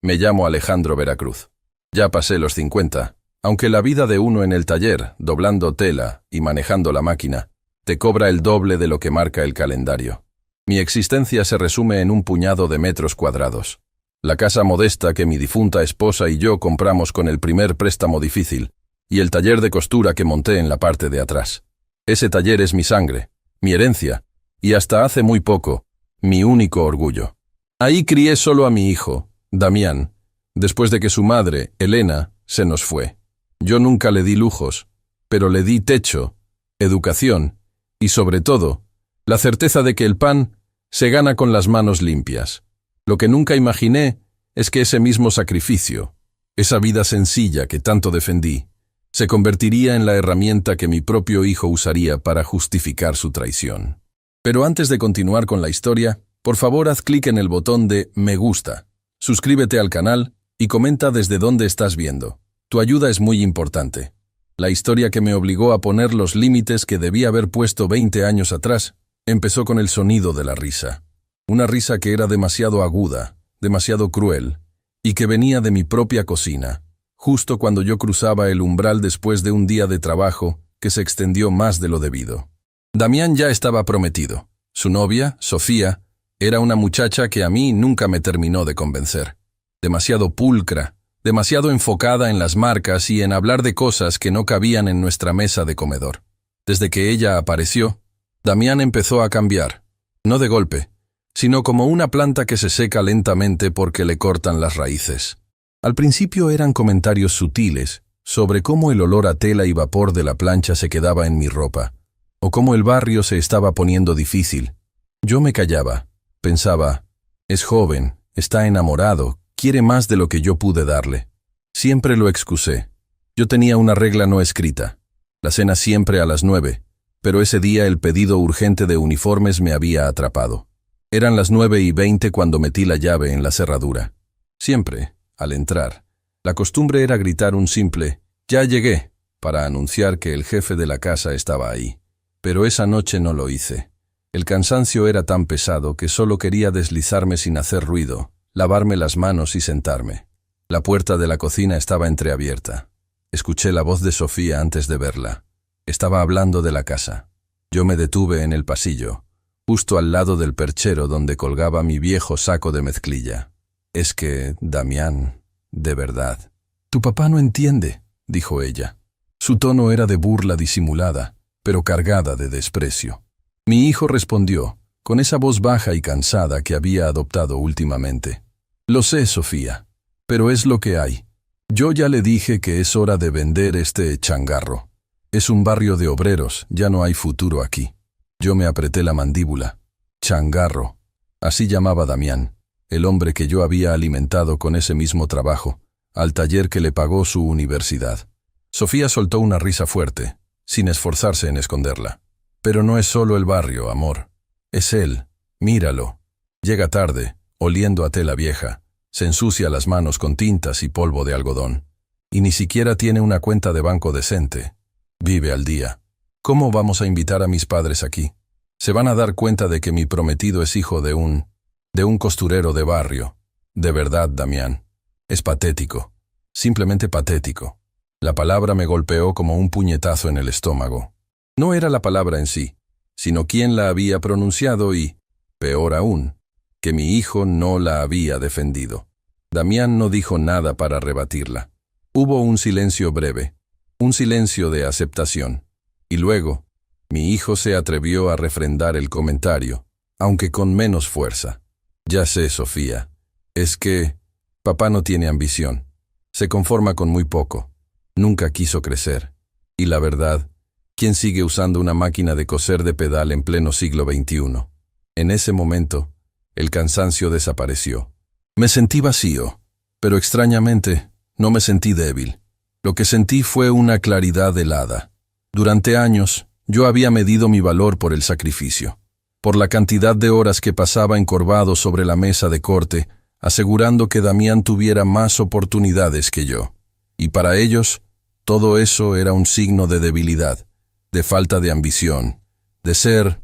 Me llamo Alejandro Veracruz. Ya pasé los 50, aunque la vida de uno en el taller, doblando tela y manejando la máquina, te cobra el doble de lo que marca el calendario. Mi existencia se resume en un puñado de metros cuadrados. La casa modesta que mi difunta esposa y yo compramos con el primer préstamo difícil, y el taller de costura que monté en la parte de atrás. Ese taller es mi sangre, mi herencia, y hasta hace muy poco, mi único orgullo. Ahí crié solo a mi hijo, Damián, después de que su madre, Elena, se nos fue. Yo nunca le di lujos, pero le di techo, educación y, sobre todo, la certeza de que el pan se gana con las manos limpias. Lo que nunca imaginé es que ese mismo sacrificio, esa vida sencilla que tanto defendí, se convertiría en la herramienta que mi propio hijo usaría para justificar su traición. Pero antes de continuar con la historia, por favor haz clic en el botón de me gusta, suscríbete al canal y comenta desde dónde estás viendo. Tu ayuda es muy importante. La historia que me obligó a poner los límites que debía haber puesto 20 años atrás empezó con el sonido de la risa. Una risa que era demasiado aguda, demasiado cruel, y que venía de mi propia cocina, justo cuando yo cruzaba el umbral después de un día de trabajo que se extendió más de lo debido. Damián ya estaba prometido. Su novia, Sofía, era una muchacha que a mí nunca me terminó de convencer. Demasiado pulcra, demasiado enfocada en las marcas y en hablar de cosas que no cabían en nuestra mesa de comedor. Desde que ella apareció, Damián empezó a cambiar, no de golpe, sino como una planta que se seca lentamente porque le cortan las raíces. Al principio eran comentarios sutiles sobre cómo el olor a tela y vapor de la plancha se quedaba en mi ropa, o cómo el barrio se estaba poniendo difícil. Yo me callaba, pensaba, es joven, está enamorado, quiere más de lo que yo pude darle. Siempre lo excusé. Yo tenía una regla no escrita, la cena siempre a las 9, pero ese día el pedido urgente de uniformes me había atrapado. Eran las 9:20 cuando metí la llave en la cerradura. Siempre, al entrar, la costumbre era gritar un simple «Ya llegué» para anunciar que el jefe de la casa estaba ahí. Pero esa noche no lo hice. El cansancio era tan pesado que solo quería deslizarme sin hacer ruido, lavarme las manos y sentarme. La puerta de la cocina estaba entreabierta. Escuché la voz de Sofía antes de verla. Estaba hablando de la casa. Yo me detuve en el pasillo, justo al lado del perchero donde colgaba mi viejo saco de mezclilla. Es que, Damián, de verdad. Tu papá no entiende, dijo ella. Su tono era de burla disimulada, pero cargada de desprecio. Mi hijo respondió, con esa voz baja y cansada que había adoptado últimamente. Lo sé, Sofía, pero es lo que hay. Yo ya le dije que es hora de vender este changarro. Es un barrio de obreros, ya no hay futuro aquí. Yo me apreté la mandíbula. Changarro. Así llamaba Damián, el hombre que yo había alimentado con ese mismo trabajo, al taller que le pagó su universidad. Sofía soltó una risa fuerte, sin esforzarse en esconderla. Pero no es solo el barrio, amor. Es él. Míralo. Llega tarde, oliendo a tela vieja. Se ensucia las manos con tintas y polvo de algodón. Y ni siquiera tiene una cuenta de banco decente. Vive al día. ¿Cómo vamos a invitar a mis padres aquí? Se van a dar cuenta de que mi prometido es hijo de un costurero de barrio. De verdad, Damián. Es patético. Simplemente patético. La palabra me golpeó como un puñetazo en el estómago. No era la palabra en sí, sino quién la había pronunciado y, peor aún, que mi hijo no la había defendido. Damián no dijo nada para rebatirla. Hubo un silencio breve, un silencio de aceptación. Y luego, mi hijo se atrevió a refrendar el comentario, aunque con menos fuerza. Ya sé, Sofía, es que papá no tiene ambición. Se conforma con muy poco. Nunca quiso crecer. Y la verdad, ¿quién sigue usando una máquina de coser de pedal en pleno siglo XXI? En ese momento, el cansancio desapareció. Me sentí vacío, pero extrañamente no me sentí débil. Lo que sentí fue una claridad helada. Durante años, yo había medido mi valor por el sacrificio, por la cantidad de horas que pasaba encorvado sobre la mesa de corte, asegurando que Damián tuviera más oportunidades que yo. Y para ellos, todo eso era un signo de debilidad, de falta de ambición, de ser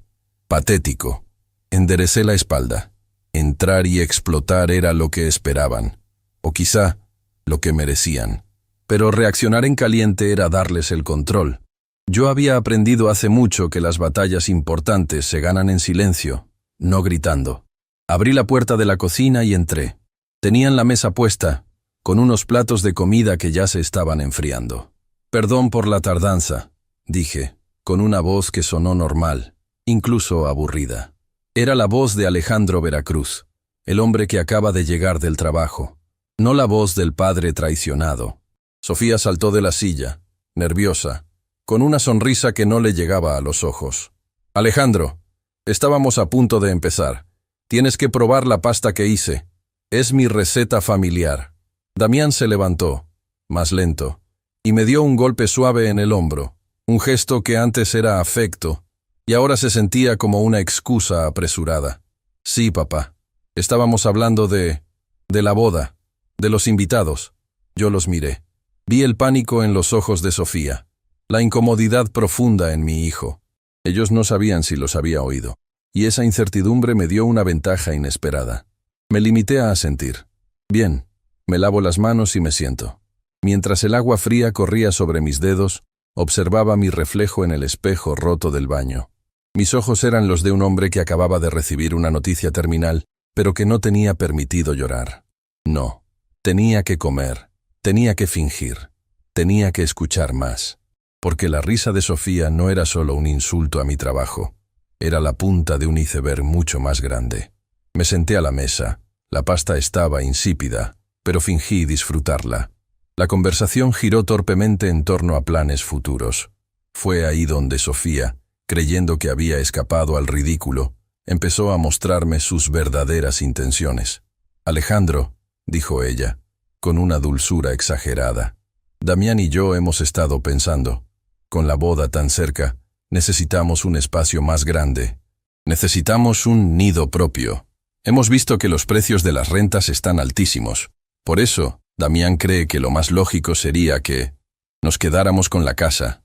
patético. Enderecé la espalda. Entrar y explotar era lo que esperaban. o quizá lo que merecían. Pero reaccionar en caliente era darles el control. Yo había aprendido hace mucho que las batallas importantes se ganan en silencio, no gritando. Abrí la puerta de la cocina y entré. Tenían la mesa puesta, con unos platos de comida que ya se estaban enfriando. «Perdón por la tardanza», dije, con una voz que sonó normal, incluso aburrida. Era la voz de Alejandro Veracruz, el hombre que acaba de llegar del trabajo, no la voz del padre traicionado. Sofía saltó de la silla, nerviosa, con una sonrisa que no le llegaba a los ojos. «Alejandro, estábamos a punto de empezar. Tienes que probar la pasta que hice. Es mi receta familiar». Damián se levantó, más lento, y me dio un golpe suave en el hombro, un gesto que antes era afecto, y ahora se sentía como una excusa apresurada. «Sí, papá. Estábamos hablando de la boda, de los invitados». Yo los miré. Vi el pánico en los ojos de Sofía, la incomodidad profunda en mi hijo. Ellos no sabían si los había oído, y esa incertidumbre me dio una ventaja inesperada. Me limité a asentir. «Bien». Me lavo las manos y me siento. Mientras el agua fría corría sobre mis dedos, observaba mi reflejo en el espejo roto del baño. Mis ojos eran los de un hombre que acababa de recibir una noticia terminal, pero que no tenía permitido llorar. No, tenía que comer, tenía que fingir, tenía que escuchar más. Porque la risa de Sofía no era solo un insulto a mi trabajo, era la punta de un iceberg mucho más grande. Me senté a la mesa, la pasta estaba insípida, pero fingí disfrutarla. La conversación giró torpemente en torno a planes futuros. Fue ahí donde Sofía, creyendo que había escapado al ridículo, empezó a mostrarme sus verdaderas intenciones. «Alejandro», dijo ella, con una dulzura exagerada, «Damián y yo hemos estado pensando. Con la boda tan cerca, necesitamos un espacio más grande. Necesitamos un nido propio. Hemos visto que los precios de las rentas están altísimos. Por eso, Damián cree que lo más lógico sería que nos quedáramos con la casa,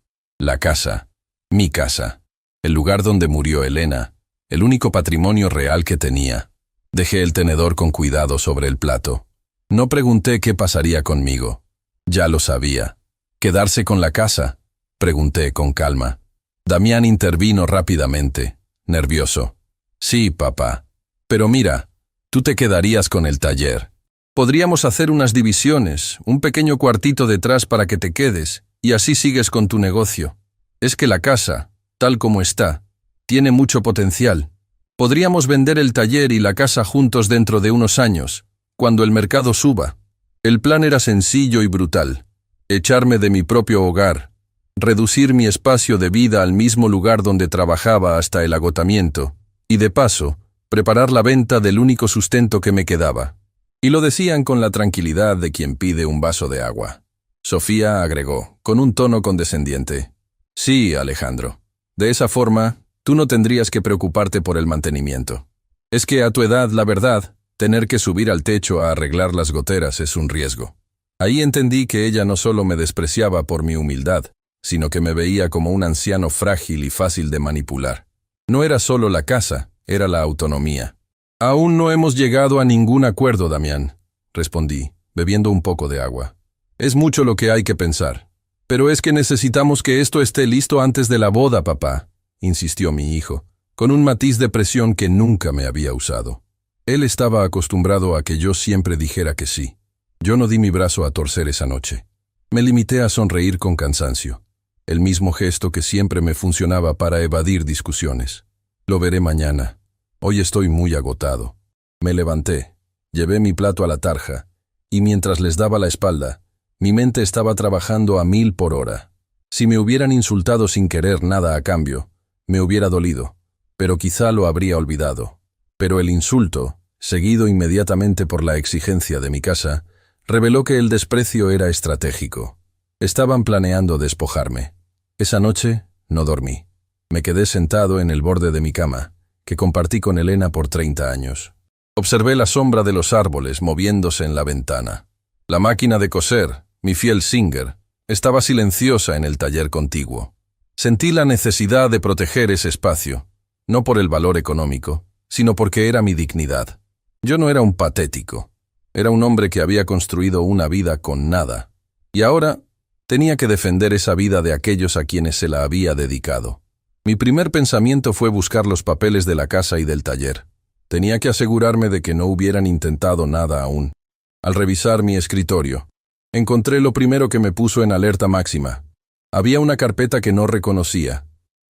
mi casa, el lugar donde murió Elena, el único patrimonio real que tenía». Dejé el tenedor con cuidado sobre el plato. No pregunté qué pasaría conmigo. Ya lo sabía. «¿Quedarse con la casa?», pregunté con calma. Damián intervino rápidamente, nervioso. «Sí, papá. Pero mira, tú te quedarías con el taller. Podríamos hacer unas divisiones, un pequeño cuartito detrás para que te quedes, y así sigues con tu negocio. Es que la casa, tal como está, tiene mucho potencial. Podríamos vender el taller y la casa juntos dentro de unos años, cuando el mercado suba». El plan era sencillo y brutal. Echarme de mi propio hogar, reducir mi espacio de vida al mismo lugar donde trabajaba hasta el agotamiento, y de paso, preparar la venta del único sustento que me quedaba. Y lo decían con la tranquilidad de quien pide un vaso de agua. Sofía agregó, con un tono condescendiente: «Sí, Alejandro. De esa forma, tú no tendrías que preocuparte por el mantenimiento. Es que a tu edad, la verdad, tener que subir al techo a arreglar las goteras es un riesgo». Ahí entendí que ella no solo me despreciaba por mi humildad, sino que me veía como un anciano frágil y fácil de manipular. No era solo la casa, era la autonomía. «Aún no hemos llegado a ningún acuerdo, Damián», respondí, bebiendo un poco de agua. «Es mucho lo que hay que pensar. Pero es que necesitamos que esto esté listo antes de la boda, papá», insistió mi hijo, con un matiz de presión que nunca me había usado. Él estaba acostumbrado a que yo siempre dijera que sí. Yo no di mi brazo a torcer esa noche. Me limité a sonreír con cansancio, el mismo gesto que siempre me funcionaba para evadir discusiones. «Lo veré mañana. Hoy estoy muy agotado». Me levanté, llevé mi plato a la tarja, y mientras les daba la espalda, mi mente estaba trabajando a 1000 por hora. Si me hubieran insultado sin querer nada a cambio, me hubiera dolido, pero quizá lo habría olvidado. Pero el insulto, seguido inmediatamente por la exigencia de mi casa, reveló que el desprecio era estratégico. Estaban planeando despojarme. Esa noche no dormí. Me quedé sentado en el borde de mi cama, que compartí con Elena por 30 años. Observé la sombra de los árboles moviéndose en la ventana. La máquina de coser, mi fiel Singer, estaba silenciosa en el taller contiguo. Sentí la necesidad de proteger ese espacio, no por el valor económico, sino porque era mi dignidad. Yo no era un patético. Era un hombre que había construido una vida con nada, y ahora tenía que defender esa vida de aquellos a quienes se la había dedicado. Mi primer pensamiento fue buscar los papeles de la casa y del taller. Tenía que asegurarme de que no hubieran intentado nada aún. Al revisar mi escritorio, encontré lo primero que me puso en alerta máxima. Había una carpeta que no reconocía,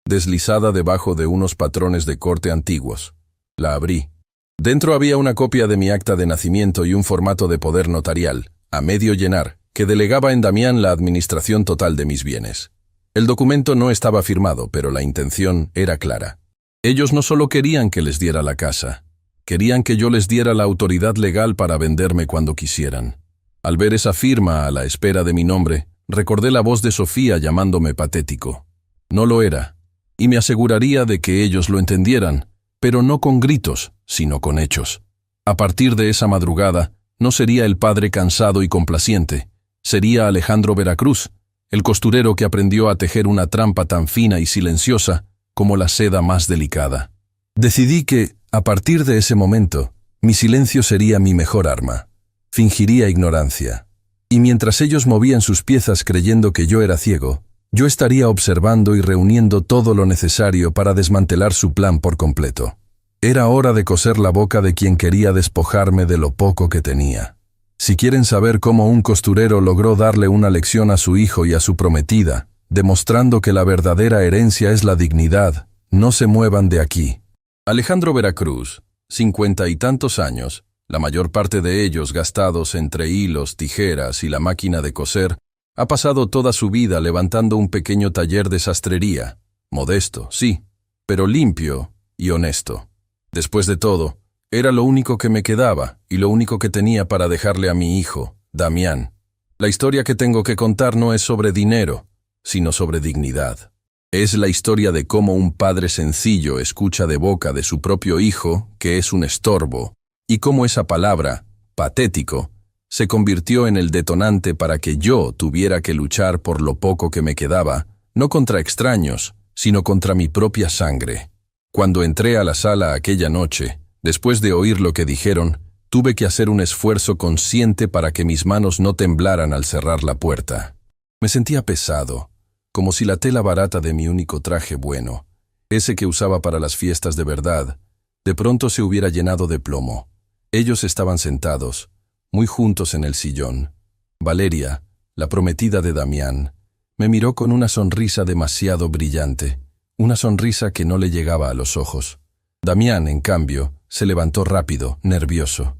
deslizada debajo de unos patrones de corte antiguos. La abrí. Dentro había una copia de mi acta de nacimiento y un formato de poder notarial, a medio llenar, que delegaba en Damián la administración total de mis bienes. El documento no estaba firmado, pero la intención era clara. Ellos no solo querían que les diera la casa, querían que yo les diera la autoridad legal para venderme cuando quisieran. Al ver esa firma a la espera de mi nombre, recordé la voz de Sofía llamándome patético. No lo era, y me aseguraría de que ellos lo entendieran, pero no con gritos, sino con hechos. A partir de esa madrugada, no sería el padre cansado y complaciente, sería Alejandro Veracruz, el costurero que aprendió a tejer una trampa tan fina y silenciosa como la seda más delicada. Decidí que, a partir de ese momento, mi silencio sería mi mejor arma. Fingiría ignorancia. Y mientras ellos movían sus piezas creyendo que yo era ciego, yo estaría observando y reuniendo todo lo necesario para desmantelar su plan por completo. Era hora de coser la boca de quien quería despojarme de lo poco que tenía. Si quieren saber cómo un costurero logró darle una lección a su hijo y a su prometida, demostrando que la verdadera herencia es la dignidad, no se muevan de aquí. Alejandro Veracruz, 50 y tantos años, la mayor parte de ellos gastados entre hilos, tijeras y la máquina de coser, ha pasado toda su vida levantando un pequeño taller de sastrería, modesto, sí, pero limpio y honesto. Después de todo, era lo único que me quedaba y lo único que tenía para dejarle a mi hijo, Damián. La historia que tengo que contar no es sobre dinero, sino sobre dignidad. Es la historia de cómo un padre sencillo escucha de boca de su propio hijo que es un estorbo, y cómo esa palabra, patético, se convirtió en el detonante para que yo tuviera que luchar por lo poco que me quedaba, no contra extraños, sino contra mi propia sangre. Cuando entré a la sala aquella noche, después de oír lo que dijeron, tuve que hacer un esfuerzo consciente para que mis manos no temblaran al cerrar la puerta. Me sentía pesado, como si la tela barata de mi único traje bueno, ese que usaba para las fiestas de verdad, de pronto se hubiera llenado de plomo. Ellos estaban sentados, muy juntos en el sillón. Valeria, la prometida de Damián, me miró con una sonrisa demasiado brillante, una sonrisa que no le llegaba a los ojos. Damián, en cambio, se levantó rápido, nervioso.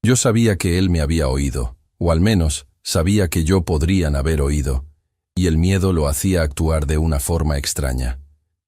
Yo sabía que él me había oído, o al menos sabía que yo podrían haber oído, y el miedo lo hacía actuar de una forma extraña.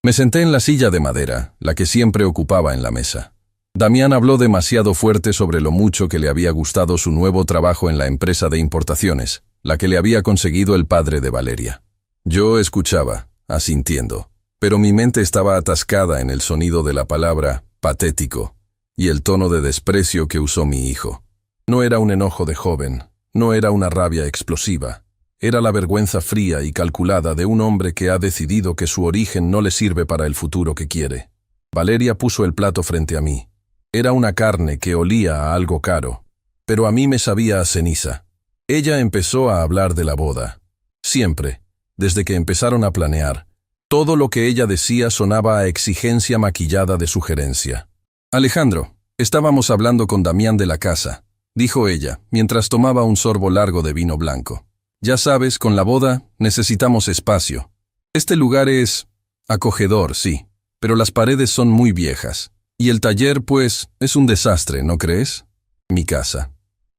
Me senté en la silla de madera, la que siempre ocupaba en la mesa. Damián habló demasiado fuerte sobre lo mucho que le había gustado su nuevo trabajo en la empresa de importaciones, la que le había conseguido el padre de Valeria. Yo escuchaba, asintiendo, pero mi mente estaba atascada en el sonido de la palabra patético y el tono de desprecio que usó mi hijo. No era un enojo de joven, no era una rabia explosiva, era la vergüenza fría y calculada de un hombre que ha decidido que su origen no le sirve para el futuro que quiere. Valeria puso el plato frente a mí. Era una carne que olía a algo caro, pero a mí me sabía a ceniza. Ella empezó a hablar de la boda. Siempre, desde que empezaron a planear, todo lo que ella decía sonaba a exigencia maquillada de sugerencia. Alejandro, estábamos hablando con Damián de la casa, dijo ella, mientras tomaba un sorbo largo de vino blanco. Ya sabes, con la boda necesitamos espacio. Este lugar es acogedor, sí, pero las paredes son muy viejas. Y el taller, pues, es un desastre, ¿no crees? Mi casa,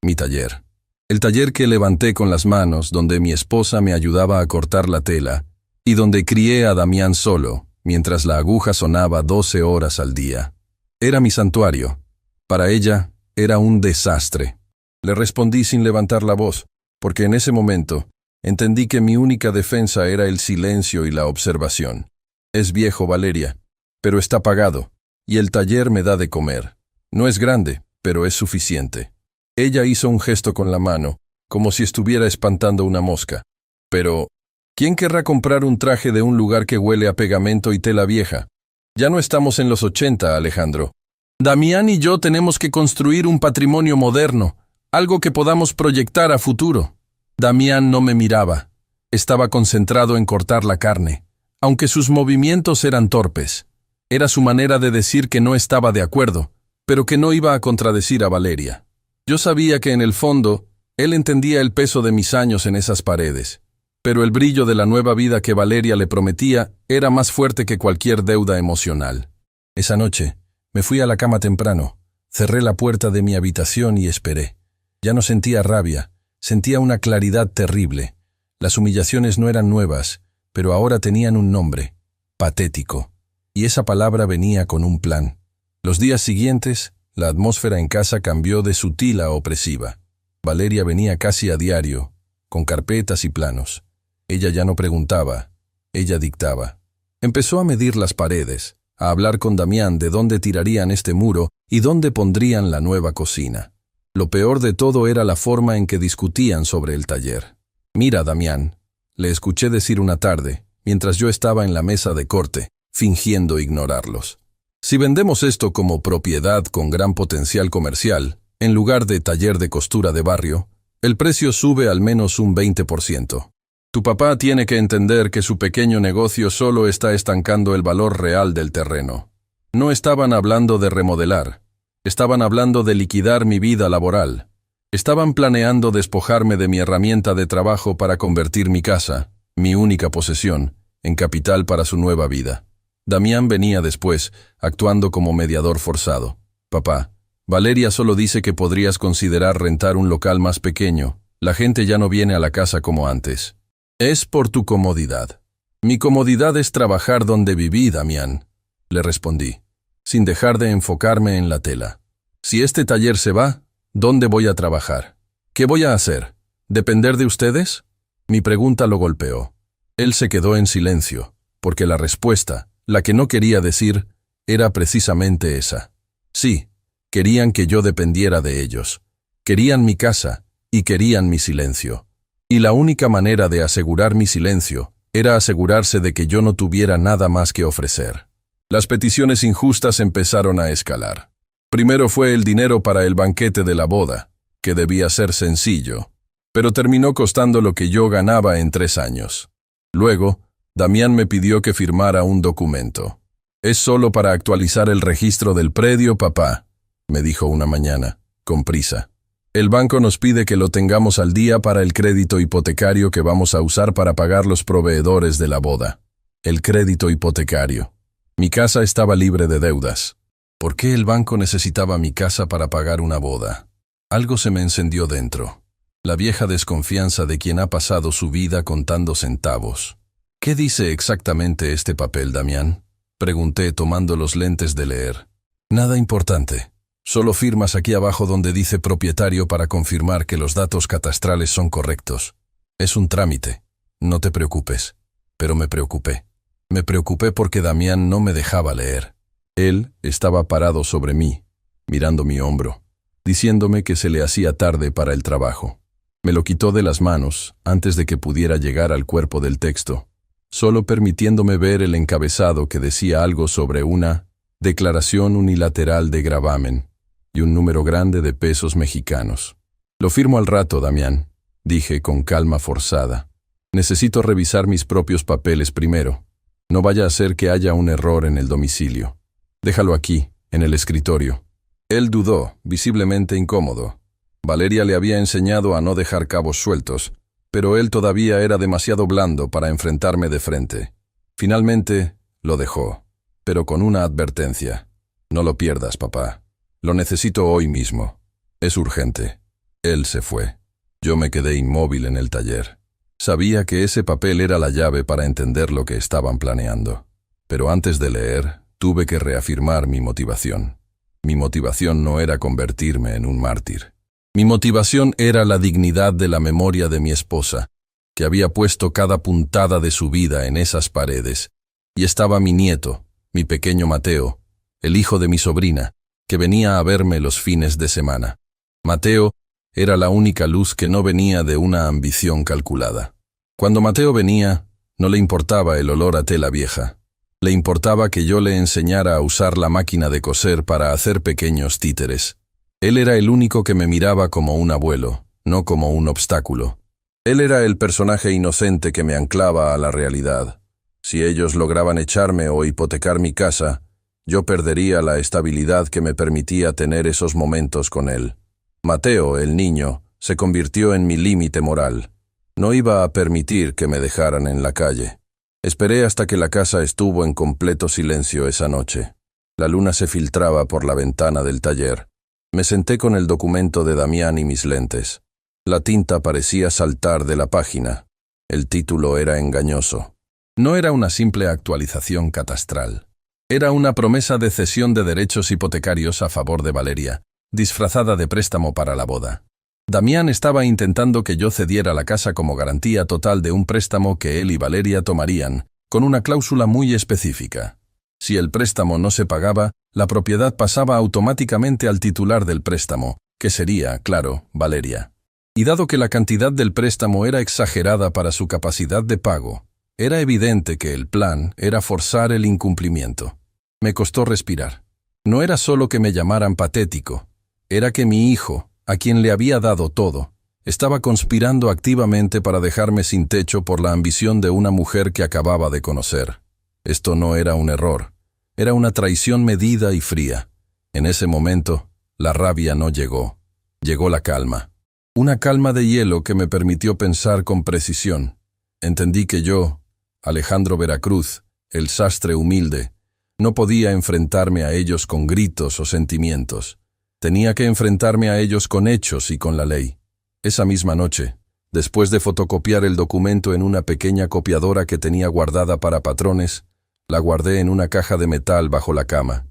mi taller. El taller que levanté con las manos, donde mi esposa me ayudaba a cortar la tela, y donde crié a Damián solo, mientras la aguja sonaba 12 horas al día. Era mi santuario. Para ella, era un desastre. Le respondí sin levantar la voz, porque en ese momento entendí que mi única defensa era el silencio y la observación. Es viejo, Valeria, pero está pagado. Y el taller me da de comer. No es grande, pero es suficiente. Ella hizo un gesto con la mano, como si estuviera espantando una mosca. Pero, ¿quién querrá comprar un traje de un lugar que huele a pegamento y tela vieja? Ya no estamos en los 80, Alejandro. Damián y yo tenemos que construir un patrimonio moderno, Algo que podamos proyectar a futuro. Damián no me miraba. Estaba concentrado en cortar la carne, aunque sus movimientos eran torpes. Era su manera de decir que no estaba de acuerdo, pero que no iba a contradecir a Valeria. Yo sabía que en el fondo, él entendía el peso de mis años en esas paredes, pero el brillo de la nueva vida que Valeria le prometía era más fuerte que cualquier deuda emocional. Esa noche, me fui a la cama temprano, cerré la puerta de mi habitación y esperé. Ya no sentía rabia, sentía una claridad terrible. Las humillaciones no eran nuevas, pero ahora tenían un nombre: patético. Y esa palabra venía con un plan. Los días siguientes, la atmósfera en casa cambió de sutil a opresiva. Valeria venía casi a diario, con carpetas y planos. Ella ya no preguntaba, ella dictaba. Empezó a medir las paredes, a hablar con Damián de dónde tirarían este muro y dónde pondrían la nueva cocina. Lo peor de todo era la forma en que discutían sobre el taller. «Mira, Damián», le escuché decir una tarde, mientras yo estaba en la mesa de corte, fingiendo ignorarlos. «Si vendemos esto como propiedad con gran potencial comercial, en lugar de taller de costura de barrio, el precio sube al menos un 20%. Tu papá tiene que entender que su pequeño negocio solo está estancando el valor real del terreno. No estaban hablando de remodelar. Estaban hablando de liquidar mi vida laboral. Estaban planeando despojarme de mi herramienta de trabajo para convertir mi casa, mi única posesión, en capital para su nueva vida. Damián venía después, actuando como mediador forzado. Papá, Valeria solo dice que podrías considerar rentar un local más pequeño. La gente ya no viene a la casa como antes. Es por tu comodidad. Mi comodidad es trabajar donde viví, Damián, le respondí, sin dejar de enfocarme en la tela. Si este taller se va, ¿dónde voy a trabajar? ¿Qué voy a hacer? ¿Depender de ustedes? Mi pregunta lo golpeó. Él se quedó en silencio, porque la respuesta, la que no quería decir, era precisamente esa. Sí, querían que yo dependiera de ellos. Querían mi casa y querían mi silencio. Y la única manera de asegurar mi silencio era asegurarse de que yo no tuviera nada más que ofrecer. Las peticiones injustas empezaron a escalar. Primero fue el dinero para el banquete de la boda, que debía ser sencillo, pero terminó costando lo que yo ganaba en 3 años. Luego, Damián me pidió que firmara un documento. «Es solo para actualizar el registro del predio, papá», me dijo una mañana, con prisa. «El banco nos pide que lo tengamos al día para el crédito hipotecario que vamos a usar para pagar los proveedores de la boda». El crédito hipotecario. Mi casa estaba libre de deudas. ¿Por qué el banco necesitaba mi casa para pagar una boda? Algo se me encendió dentro. La vieja desconfianza de quien ha pasado su vida contando centavos. «¿Qué dice exactamente este papel, Damián?», pregunté tomando los lentes de leer. «Nada importante. Solo firmas aquí abajo donde dice propietario para confirmar que los datos catastrales son correctos. Es un trámite. No te preocupes». Pero me preocupé. Me preocupé porque Damián no me dejaba leer. Él estaba parado sobre mí, mirando mi hombro, diciéndome que se le hacía tarde para el trabajo. Me lo quitó de las manos antes de que pudiera llegar al cuerpo del texto, solo permitiéndome ver el encabezado que decía algo sobre una declaración unilateral de gravamen y un número grande de pesos mexicanos. «Lo firmo al rato, Damián», dije con calma forzada. «Necesito revisar mis propios papeles primero. No vaya a ser que haya un error en el domicilio. Déjalo aquí, en el escritorio». Él dudó, visiblemente incómodo. Valeria le había enseñado a no dejar cabos sueltos, pero él todavía era demasiado blando para enfrentarme de frente. Finalmente, lo dejó, pero con una advertencia. «No lo pierdas, papá. Lo necesito hoy mismo. Es urgente». Él se fue. Yo me quedé inmóvil en el taller. Sabía que ese papel era la llave para entender lo que estaban planeando. Pero antes de leer, tuve que reafirmar mi motivación. Mi motivación no era convertirme en un mártir. Mi motivación era la dignidad de la memoria de mi esposa, que había puesto cada puntada de su vida en esas paredes. Y estaba mi nieto, mi pequeño Mateo, el hijo de mi sobrina, que venía a verme los fines de semana. Mateo era la única luz que no venía de una ambición calculada. Cuando Mateo venía, no le importaba el olor a tela vieja. Le importaba que yo le enseñara a usar la máquina de coser para hacer pequeños títeres. Él era el único que me miraba como un abuelo, no como un obstáculo. Él era el personaje inocente que me anclaba a la realidad. Si ellos lograban echarme o hipotecar mi casa, yo perdería la estabilidad que me permitía tener esos momentos con él. Mateo, el niño, se convirtió en mi límite moral. No iba a permitir que me dejaran en la calle. Esperé hasta que la casa estuvo en completo silencio esa noche. La luna se filtraba por la ventana del taller. Me senté con el documento de Damián y mis lentes. La tinta parecía saltar de la página. El título era engañoso. No era una simple actualización catastral. Era una promesa de cesión de derechos hipotecarios a favor de Valeria, disfrazada de préstamo para la boda. Damián estaba intentando que yo cediera la casa como garantía total de un préstamo que él y Valeria tomarían, con una cláusula muy específica. Si el préstamo no se pagaba, la propiedad pasaba automáticamente al titular del préstamo, que sería, claro, Valeria. Y dado que la cantidad del préstamo era exagerada para su capacidad de pago, era evidente que el plan era forzar el incumplimiento. Me costó respirar. No era solo que me llamaran patético, era que mi hijo, a quien le había dado todo, estaba conspirando activamente para dejarme sin techo por la ambición de una mujer que acababa de conocer. Esto no era un error, era una traición medida y fría. En ese momento, la rabia no llegó. Llegó la calma. Una calma de hielo que me permitió pensar con precisión. Entendí que yo, Alejandro Veracruz, el sastre humilde, no podía enfrentarme a ellos con gritos o sentimientos. Tenía que enfrentarme a ellos con hechos y con la ley. Esa misma noche, después de fotocopiar el documento en una pequeña copiadora que tenía guardada para patrones, la guardé en una caja de metal bajo la cama.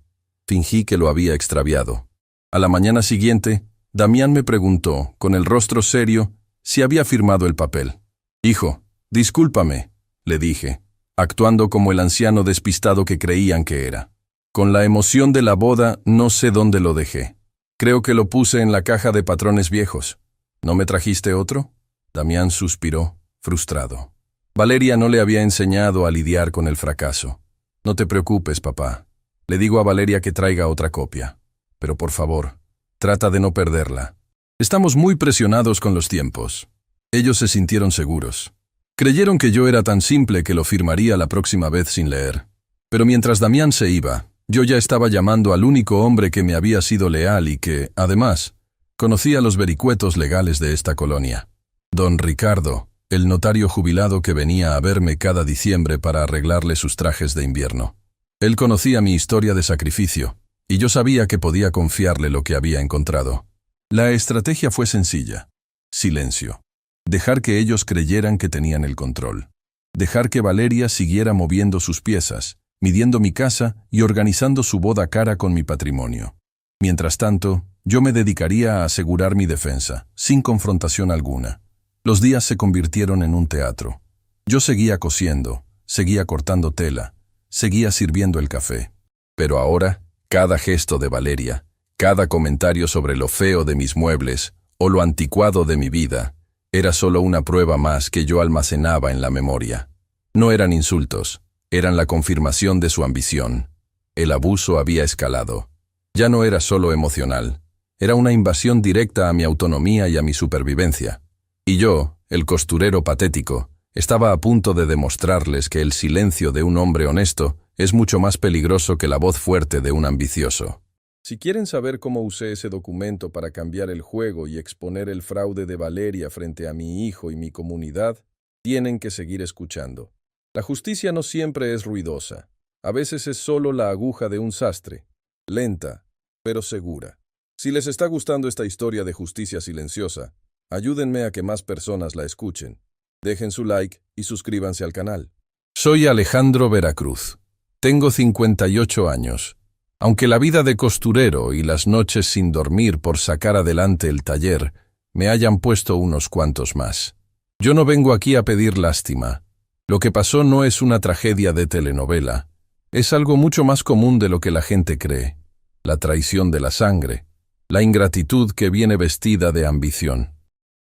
Fingí que lo había extraviado. A la mañana siguiente, Damián me preguntó, con el rostro serio, si había firmado el papel. «Hijo, discúlpame», le dije, actuando como el anciano despistado que creían que era. Con la emoción de la boda, no sé dónde lo dejé. Creo que lo puse en la caja de patrones viejos. ¿No me trajiste otro? Damián suspiró, frustrado. Valeria no le había enseñado a lidiar con el fracaso. No te preocupes, papá. Le digo a Valeria que traiga otra copia. Pero por favor, trata de no perderla. Estamos muy presionados con los tiempos. Ellos se sintieron seguros. Creyeron que yo era tan simple que lo firmaría la próxima vez sin leer. Pero mientras Damián se iba, yo ya estaba llamando al único hombre que me había sido leal y que, además, conocía los vericuetos legales de esta colonia. Don Ricardo, el notario jubilado que venía a verme cada diciembre para arreglarle sus trajes de invierno. Él conocía mi historia de sacrificio, y yo sabía que podía confiarle lo que había encontrado. La estrategia fue sencilla. Silencio. Dejar que ellos creyeran que tenían el control. Dejar que Valeria siguiera moviendo sus piezas, midiendo mi casa y organizando su boda cara con mi patrimonio. Mientras tanto, yo me dedicaría a asegurar mi defensa, sin confrontación alguna. Los días se convirtieron en un teatro. Yo seguía cosiendo, seguía cortando tela, seguía sirviendo el café. Pero ahora, cada gesto de Valeria, cada comentario sobre lo feo de mis muebles o lo anticuado de mi vida, era solo una prueba más que yo almacenaba en la memoria. No eran insultos, eran la confirmación de su ambición. El abuso había escalado. Ya no era solo emocional, era una invasión directa a mi autonomía y a mi supervivencia. Y yo, el costurero patético, estaba a punto de demostrarles que el silencio de un hombre honesto es mucho más peligroso que la voz fuerte de un ambicioso. Si quieren saber cómo usé ese documento para cambiar el juego y exponer el fraude de Valeria frente a mi hijo y mi comunidad, tienen que seguir escuchando. La justicia no siempre es ruidosa. A veces es solo la aguja de un sastre, lenta, pero segura. Si les está gustando esta historia de justicia silenciosa, ayúdenme a que más personas la escuchen. Dejen su like y suscríbanse al canal. Soy Alejandro Veracruz. Tengo 58 años. Aunque la vida de costurero y las noches sin dormir por sacar adelante el taller me hayan puesto unos cuantos más. Yo no vengo aquí a pedir lástima. Lo que pasó no es una tragedia de telenovela. Es algo mucho más común de lo que la gente cree. La traición de la sangre. La ingratitud que viene vestida de ambición.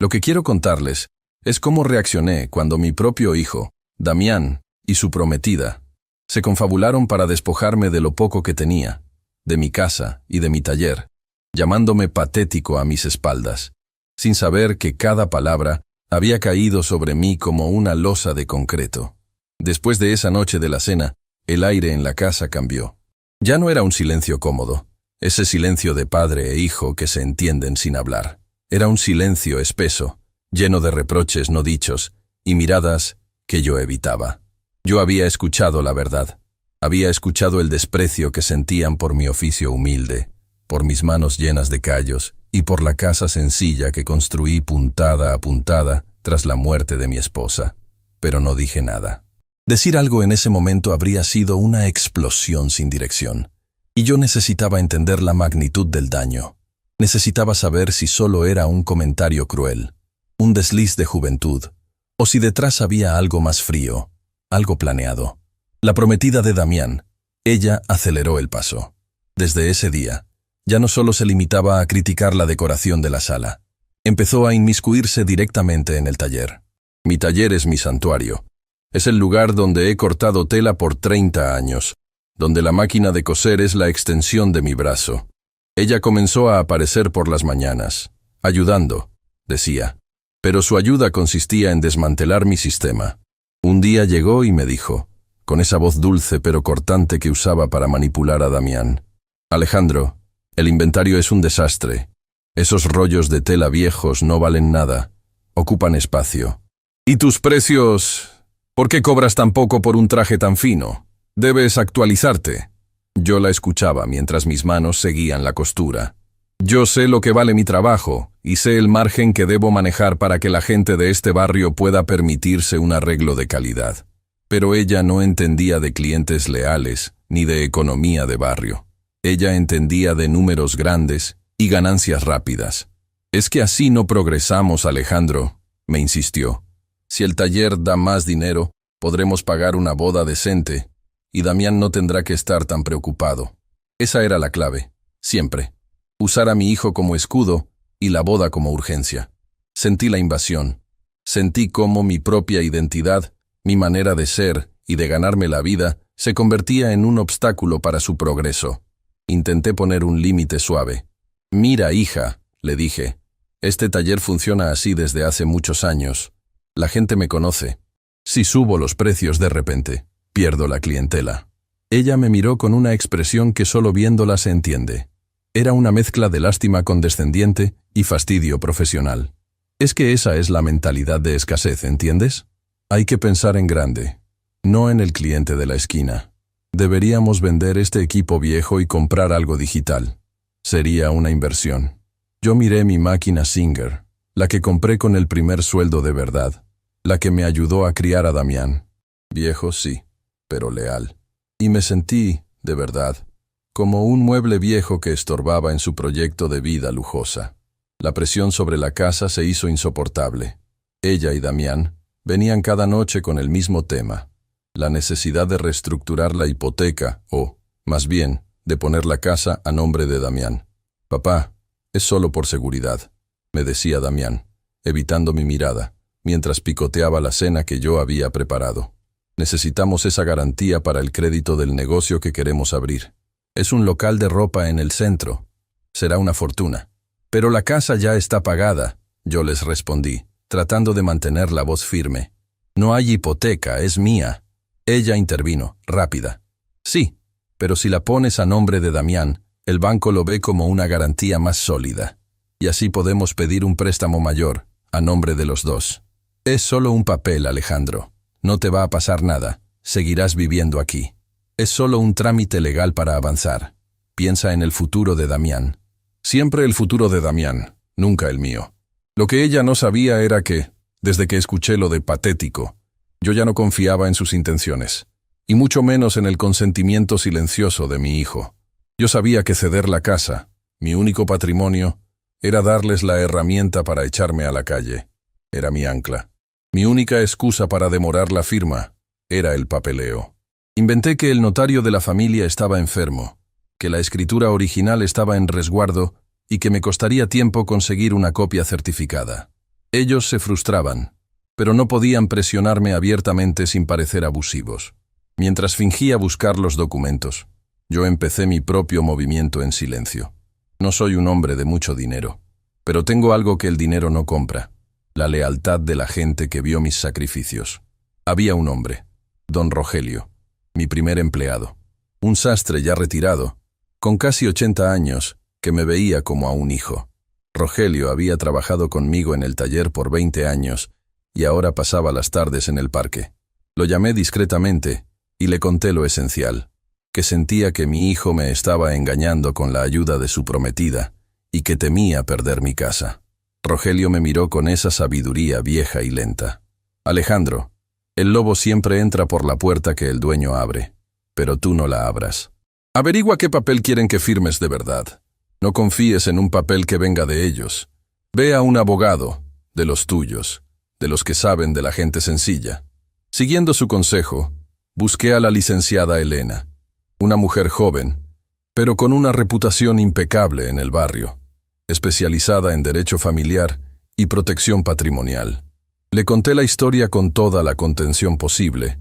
Lo que quiero contarles es cómo reaccioné cuando mi propio hijo, Damián, y su prometida, se confabularon para despojarme de lo poco que tenía, de mi casa y de mi taller. llamándome patético a mis espaldas, sin saber que cada palabra había caído sobre mí como una losa de concreto. Después de esa noche de la cena, el aire en la casa cambió. Ya no era un silencio cómodo, ese silencio de padre e hijo que se entienden sin hablar. Era un silencio espeso, lleno de reproches no dichos y miradas que yo evitaba. Yo había escuchado la verdad. Había escuchado el desprecio que sentían por mi oficio humilde, por mis manos llenas de callos y por la casa sencilla que construí puntada a puntada tras la muerte de mi esposa. Pero no dije nada. Decir algo en ese momento habría sido una explosión sin dirección. Y yo necesitaba entender la magnitud del daño. Necesitaba saber si solo era un comentario cruel, un desliz de juventud, o si detrás había algo más frío, algo planeado. La prometida de Damián, ella aceleró el paso. Desde ese día, ya no solo se limitaba a criticar la decoración de la sala. Empezó a inmiscuirse directamente en el taller. Mi taller es mi santuario. Es el lugar donde he cortado tela por 30 años, donde la máquina de coser es la extensión de mi brazo. Ella comenzó a aparecer por las mañanas, ayudando, decía, pero su ayuda consistía en desmantelar mi sistema. Un día llegó y me dijo, con esa voz dulce pero cortante que usaba para manipular a Damián: Alejandro, el inventario es un desastre. Esos rollos de tela viejos no valen nada, ocupan espacio. ¿Y tus precios? ¿Por qué cobras tan poco por un traje tan fino? Debes actualizarte. Yo la escuchaba mientras mis manos seguían la costura. Yo sé lo que vale mi trabajo y sé el margen que debo manejar para que la gente de este barrio pueda permitirse un arreglo de calidad. Pero ella no entendía de clientes leales ni de economía de barrio. Ella entendía de números grandes y ganancias rápidas. Es que así no progresamos, Alejandro, me insistió. Si el taller da más dinero, podremos pagar una boda decente y Damián no tendrá que estar tan preocupado. Esa era la clave, siempre. Usar a mi hijo como escudo y la boda como urgencia. Sentí la invasión. Sentí cómo mi propia identidad, mi manera de ser y de ganarme la vida, se convertía en un obstáculo para su progreso. Intenté poner un límite suave. Mira, hija, le dije, este taller funciona así desde hace muchos años. La gente me conoce. Si subo los precios de repente, pierdo la clientela. Ella me miró con una expresión que solo viéndola se entiende. Era una mezcla de lástima condescendiente y fastidio profesional. Es que esa es la mentalidad de escasez, ¿entiendes? Hay que pensar en grande, no en el cliente de la esquina. Deberíamos vender este equipo viejo y comprar algo digital. Sería una inversión. Yo miré mi máquina Singer, la que compré con el primer sueldo de verdad, la que me ayudó a criar a Damián. Viejo sí, pero leal. Y me sentí, de verdad, como un mueble viejo que estorbaba en su proyecto de vida lujosa. La presión sobre la casa se hizo insoportable. Ella y Damián venían cada noche con el mismo tema, la necesidad de reestructurar la hipoteca o, más bien, de poner la casa a nombre de Damián. Papá, es solo por seguridad, me decía Damián, evitando mi mirada, mientras picoteaba la cena que yo había preparado. Necesitamos esa garantía para el crédito del negocio que queremos abrir. Es un local de ropa en el centro. Será una fortuna. Pero la casa ya está pagada, yo les respondí, tratando de mantener la voz firme. No hay hipoteca, es mía. Ella intervino, rápida. Sí, pero si la pones a nombre de Damián, el banco lo ve como una garantía más sólida. Y así podemos pedir un préstamo mayor, a nombre de los dos. Es solo un papel, Alejandro. No te va a pasar nada. Seguirás viviendo aquí. Es solo un trámite legal para avanzar. Piensa en el futuro de Damián. Siempre el futuro de Damián, nunca el mío. Lo que ella no sabía era que, desde que escuché lo de patético, yo ya no confiaba en sus intenciones, y mucho menos en el consentimiento silencioso de mi hijo. Yo sabía que ceder la casa, mi único patrimonio, era darles la herramienta para echarme a la calle. Era mi ancla. Mi única excusa para demorar la firma era el papeleo. Inventé que el notario de la familia estaba enfermo, que la escritura original estaba en resguardo y que me costaría tiempo conseguir una copia certificada. Ellos se frustraban, pero no podían presionarme abiertamente sin parecer abusivos. Mientras fingía buscar los documentos, yo empecé mi propio movimiento en silencio. No soy un hombre de mucho dinero, pero tengo algo que el dinero no compra: la lealtad de la gente que vio mis sacrificios. Había un hombre, don Rogelio, mi primer empleado, un sastre ya retirado, con casi 80 años, que me veía como a un hijo. Rogelio había trabajado conmigo en el taller por 20 años y ahora pasaba las tardes en el parque. Lo llamé discretamente y le conté lo esencial, que sentía que mi hijo me estaba engañando con la ayuda de su prometida y que temía perder mi casa. Rogelio me miró con esa sabiduría vieja y lenta. Alejandro, el lobo siempre entra por la puerta que el dueño abre, pero tú no la abras. Averigua qué papel quieren que firmes de verdad. No confíes en un papel que venga de ellos. Ve a un abogado, de los tuyos, de los que saben de la gente sencilla. Siguiendo su consejo, busqué a la licenciada Elena, una mujer joven, pero con una reputación impecable en el barrio, especializada en derecho familiar y protección patrimonial. Le conté la historia con toda la contención posible,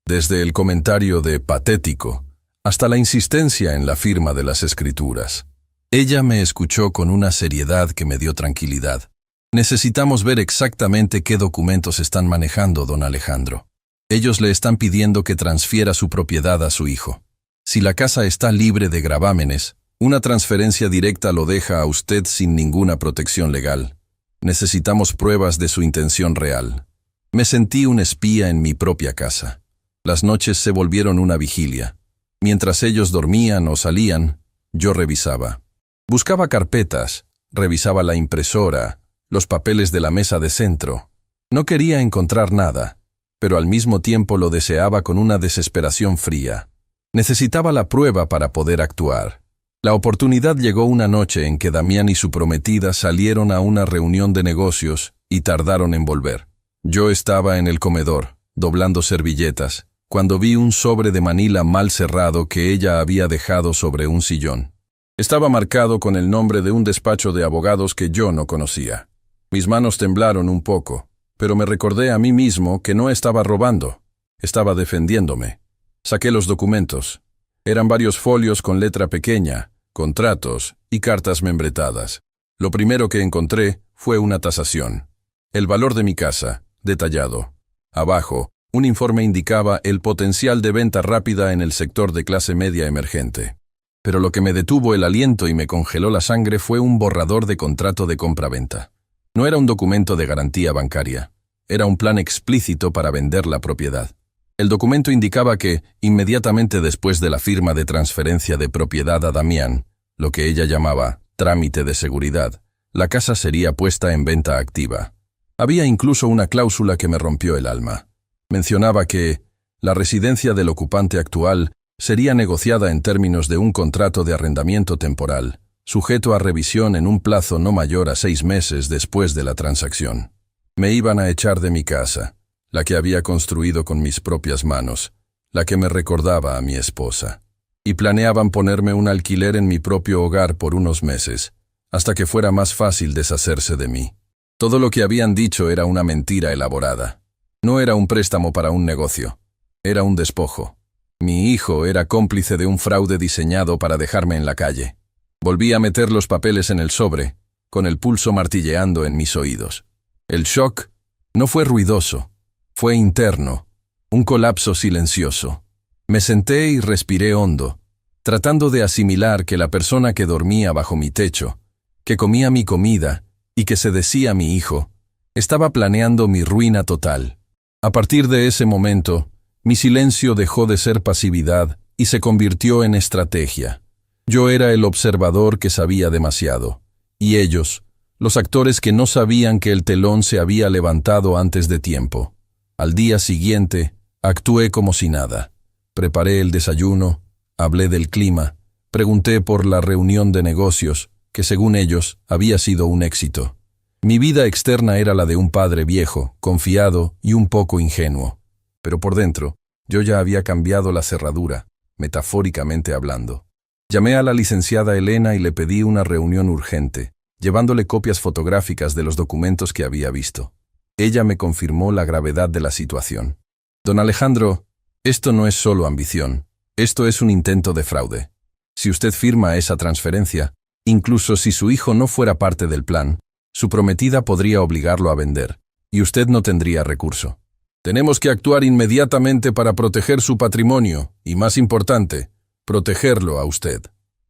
desde el comentario de patético hasta la insistencia en la firma de las escrituras. Ella me escuchó con una seriedad que me dio tranquilidad. Necesitamos ver exactamente qué documentos están manejando, don Alejandro. Ellos le están pidiendo que transfiera su propiedad a su hijo. Si la casa está libre de gravámenes, una transferencia directa lo deja a usted sin ninguna protección legal. Necesitamos pruebas de su intención real. Me sentí un espía en mi propia casa. Las noches se volvieron una vigilia. Mientras ellos dormían o salían, yo revisaba. Buscaba carpetas, revisaba la impresora, los papeles de la mesa de centro. No quería encontrar nada, pero al mismo tiempo lo deseaba con una desesperación fría. Necesitaba la prueba para poder actuar. La oportunidad llegó una noche en que Damián y su prometida salieron a una reunión de negocios y tardaron en volver. Yo estaba en el comedor, doblando servilletas, cuando vi un sobre de Manila mal cerrado que ella había dejado sobre un sillón. Estaba marcado con el nombre de un despacho de abogados que yo no conocía. Mis manos temblaron un poco, pero me recordé a mí mismo que no estaba robando, estaba defendiéndome. Saqué los documentos. Eran varios folios con letra pequeña, contratos y cartas membretadas. Lo primero que encontré fue una tasación. El valor de mi casa, detallado. Abajo, un informe indicaba el potencial de venta rápida en el sector de clase media emergente. Pero lo que me detuvo el aliento y me congeló la sangre fue un borrador de contrato de compra-venta. No era un documento de garantía bancaria, era un plan explícito para vender la propiedad. El documento indicaba que, inmediatamente después de la firma de transferencia de propiedad a Damián, lo que ella llamaba trámite de seguridad, la casa sería puesta en venta activa. Había incluso una cláusula que me rompió el alma. Mencionaba que la residencia del ocupante actual sería negociada en términos de un contrato de arrendamiento temporal, sujeto a revisión en un plazo no mayor a 6 meses después de la transacción. Me iban a echar de mi casa, la que había construido con mis propias manos, la que me recordaba a mi esposa. Y planeaban ponerme un alquiler en mi propio hogar por unos meses, hasta que fuera más fácil deshacerse de mí. Todo lo que habían dicho era una mentira elaborada. No era un préstamo para un negocio, era un despojo. Mi hijo era cómplice de un fraude diseñado para dejarme en la calle. Volví a meter los papeles en el sobre, con el pulso martilleando en mis oídos. El shock no fue ruidoso, fue interno, un colapso silencioso. Me senté y respiré hondo, tratando de asimilar que la persona que dormía bajo mi techo, que comía mi comida y que se decía mi hijo, estaba planeando mi ruina total. A partir de ese momento, mi silencio dejó de ser pasividad y se convirtió en estrategia. Yo era el observador que sabía demasiado, y ellos, los actores que no sabían que el telón se había levantado antes de tiempo. Al día siguiente, actué como si nada. Preparé el desayuno, hablé del clima, pregunté por la reunión de negocios, que según ellos había sido un éxito. Mi vida externa era la de un padre viejo, confiado y un poco ingenuo. Pero por dentro, yo ya había cambiado la cerradura, metafóricamente hablando. Llamé a la licenciada Elena y le pedí una reunión urgente, llevándole copias fotográficas de los documentos que había visto. Ella me confirmó la gravedad de la situación. Don Alejandro, esto no es solo ambición, esto es un intento de fraude. Si usted firma esa transferencia, Incluso si su hijo no fuera parte del plan, su prometida podría obligarlo a vender, y usted no tendría recurso. Tenemos que actuar inmediatamente para proteger su patrimonio, y más importante, protegerlo a usted.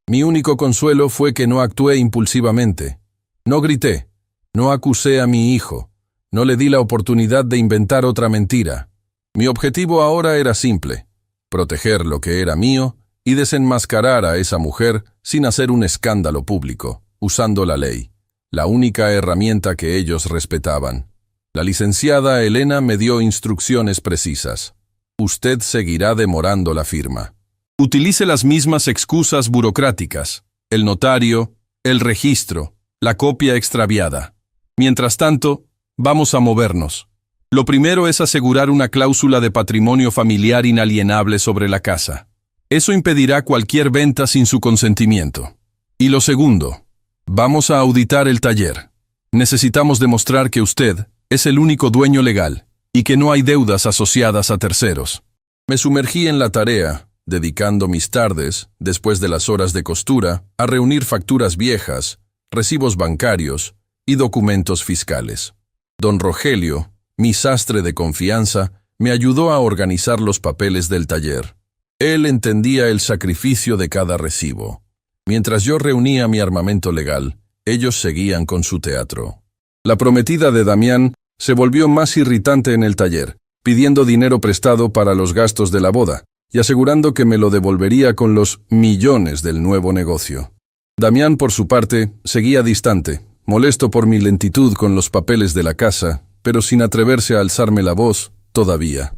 Mi único consuelo fue que no actué impulsivamente. No grité, no acusé a mi hijo, no le di la oportunidad de inventar otra mentira. Mi objetivo ahora era simple: proteger lo que era mío y desenmascarar a esa mujer sin hacer un escándalo público, usando la ley, la única herramienta que ellos respetaban. La licenciada Elena me dio instrucciones precisas. Usted seguirá demorando la firma. Utilice las mismas excusas burocráticas: el notario, el registro, la copia extraviada. Mientras tanto, vamos a movernos. Lo primero es asegurar una cláusula de patrimonio familiar inalienable sobre la casa. Eso impedirá cualquier venta sin su consentimiento. Y lo segundo, vamos a auditar el taller. Necesitamos demostrar que usted es el único dueño legal y que no hay deudas asociadas a terceros. Me sumergí en la tarea, dedicando mis tardes, después de las horas de costura, a reunir facturas viejas, recibos bancarios y documentos fiscales. Don Rogelio, mi sastre de confianza, me ayudó a organizar los papeles del taller. Él entendía el sacrificio de cada recibo. Mientras yo reunía mi armamento legal, ellos seguían con su teatro. La prometida de Damián se volvió más irritante en el taller, pidiendo dinero prestado para los gastos de la boda y asegurando que me lo devolvería con los millones del nuevo negocio. Damián, por su parte, seguía distante, molesto por mi lentitud con los papeles de la casa, pero sin atreverse a alzarme la voz, todavía.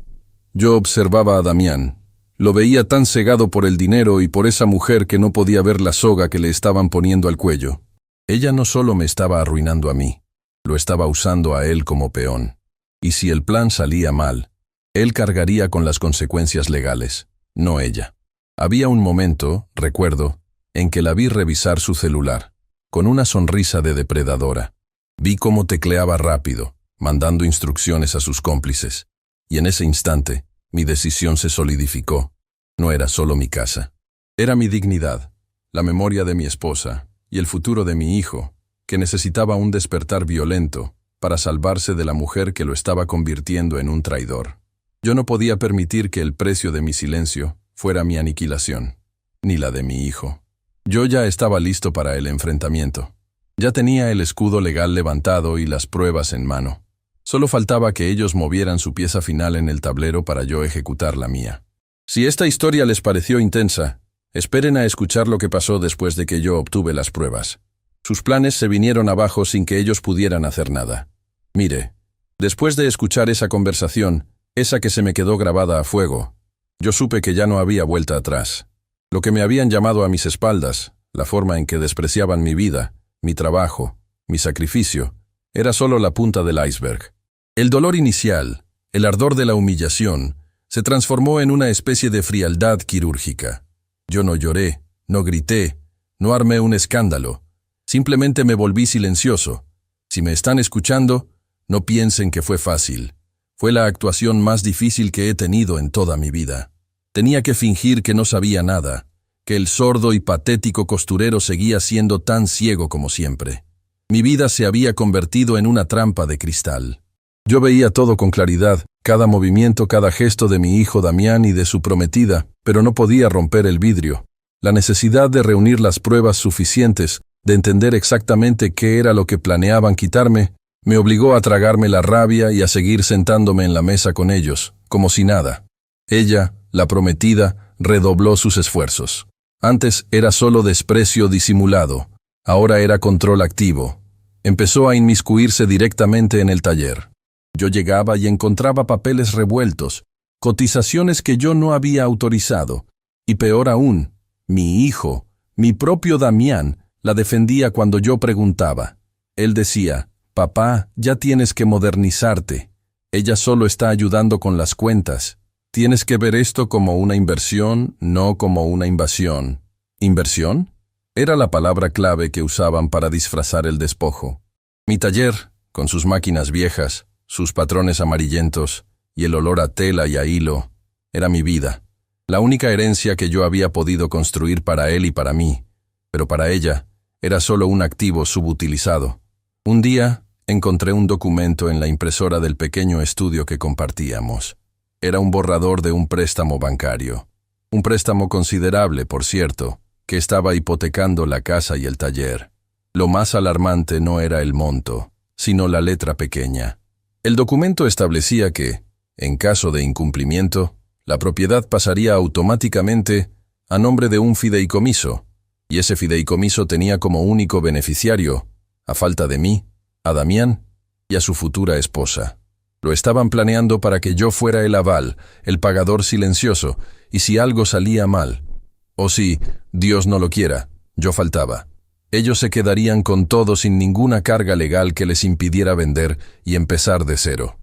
Yo observaba a Damián. Lo veía tan cegado por el dinero y por esa mujer que no podía ver la soga que le estaban poniendo al cuello. Ella no solo me estaba arruinando a mí, lo estaba usando a él como peón. Y si el plan salía mal, él cargaría con las consecuencias legales, no ella. Había un momento, recuerdo, en que la vi revisar su celular, con una sonrisa de depredadora. Vi cómo tecleaba rápido, mandando instrucciones a sus cómplices, y en ese instante, mi decisión se solidificó. No era solo mi casa. Era mi dignidad, la memoria de mi esposa y el futuro de mi hijo, que necesitaba un despertar violento para salvarse de la mujer que lo estaba convirtiendo en un traidor. Yo no podía permitir que el precio de mi silencio fuera mi aniquilación, ni la de mi hijo. Yo ya estaba listo para el enfrentamiento. Ya tenía el escudo legal levantado y las pruebas en mano. Solo faltaba que ellos movieran su pieza final en el tablero para yo ejecutar la mía. Si esta historia les pareció intensa, esperen a escuchar lo que pasó después de que yo obtuve las pruebas. Sus planes se vinieron abajo sin que ellos pudieran hacer nada. Mire, después de escuchar esa conversación, esa que se me quedó grabada a fuego, yo supe que ya no había vuelta atrás. Lo que me habían llamado a mis espaldas, la forma en que despreciaban mi vida, mi trabajo, mi sacrificio, era solo la punta del iceberg. El dolor inicial, el ardor de la humillación, se transformó en una especie de frialdad quirúrgica. Yo no lloré, no grité, no armé un escándalo. Simplemente me volví silencioso. Si me están escuchando, no piensen que fue fácil. Fue la actuación más difícil que he tenido en toda mi vida. Tenía que fingir que no sabía nada, que el sordo y patético costurero seguía siendo tan ciego como siempre. Mi vida se había convertido en una trampa de cristal. Yo veía todo con claridad, cada movimiento, cada gesto de mi hijo Damián y de su prometida, pero no podía romper el vidrio. La necesidad de reunir las pruebas suficientes, de entender exactamente qué era lo que planeaban quitarme, me obligó a tragarme la rabia y a seguir sentándome en la mesa con ellos, como si nada. Ella, la prometida, redobló sus esfuerzos. Antes era solo desprecio disimulado, ahora era control activo. Empezó a inmiscuirse directamente en el taller. Yo llegaba y encontraba papeles revueltos, cotizaciones que yo no había autorizado, y peor aún, mi hijo, mi propio Damián, la defendía cuando yo preguntaba. Él decía: «Papá, ya tienes que modernizarte. Ella solo está ayudando con las cuentas. Tienes que ver esto como una inversión, no como una invasión». ¿Inversión? Era la palabra clave que usaban para disfrazar el despojo. Mi taller, con sus máquinas viejas, sus patrones amarillentos y el olor a tela y a hilo, era mi vida, la única herencia que yo había podido construir para él y para mí, pero para ella, Era solo un activo subutilizado. Un día, encontré un documento en la impresora del pequeño estudio que compartíamos. Era un borrador de un préstamo bancario. Un préstamo considerable, por cierto, que estaba hipotecando la casa y el taller. Lo más alarmante no era el monto, sino la letra pequeña. El documento establecía que, en caso de incumplimiento, la propiedad pasaría automáticamente a nombre de un fideicomiso, y ese fideicomiso tenía como único beneficiario, a falta de mí, a Damián y a su futura esposa. Lo estaban planeando para que yo fuera el aval, el pagador silencioso, y si algo salía mal, o si, Dios no lo quiera, yo faltaba, ellos se quedarían con todo sin ninguna carga legal que les impidiera vender y empezar de cero.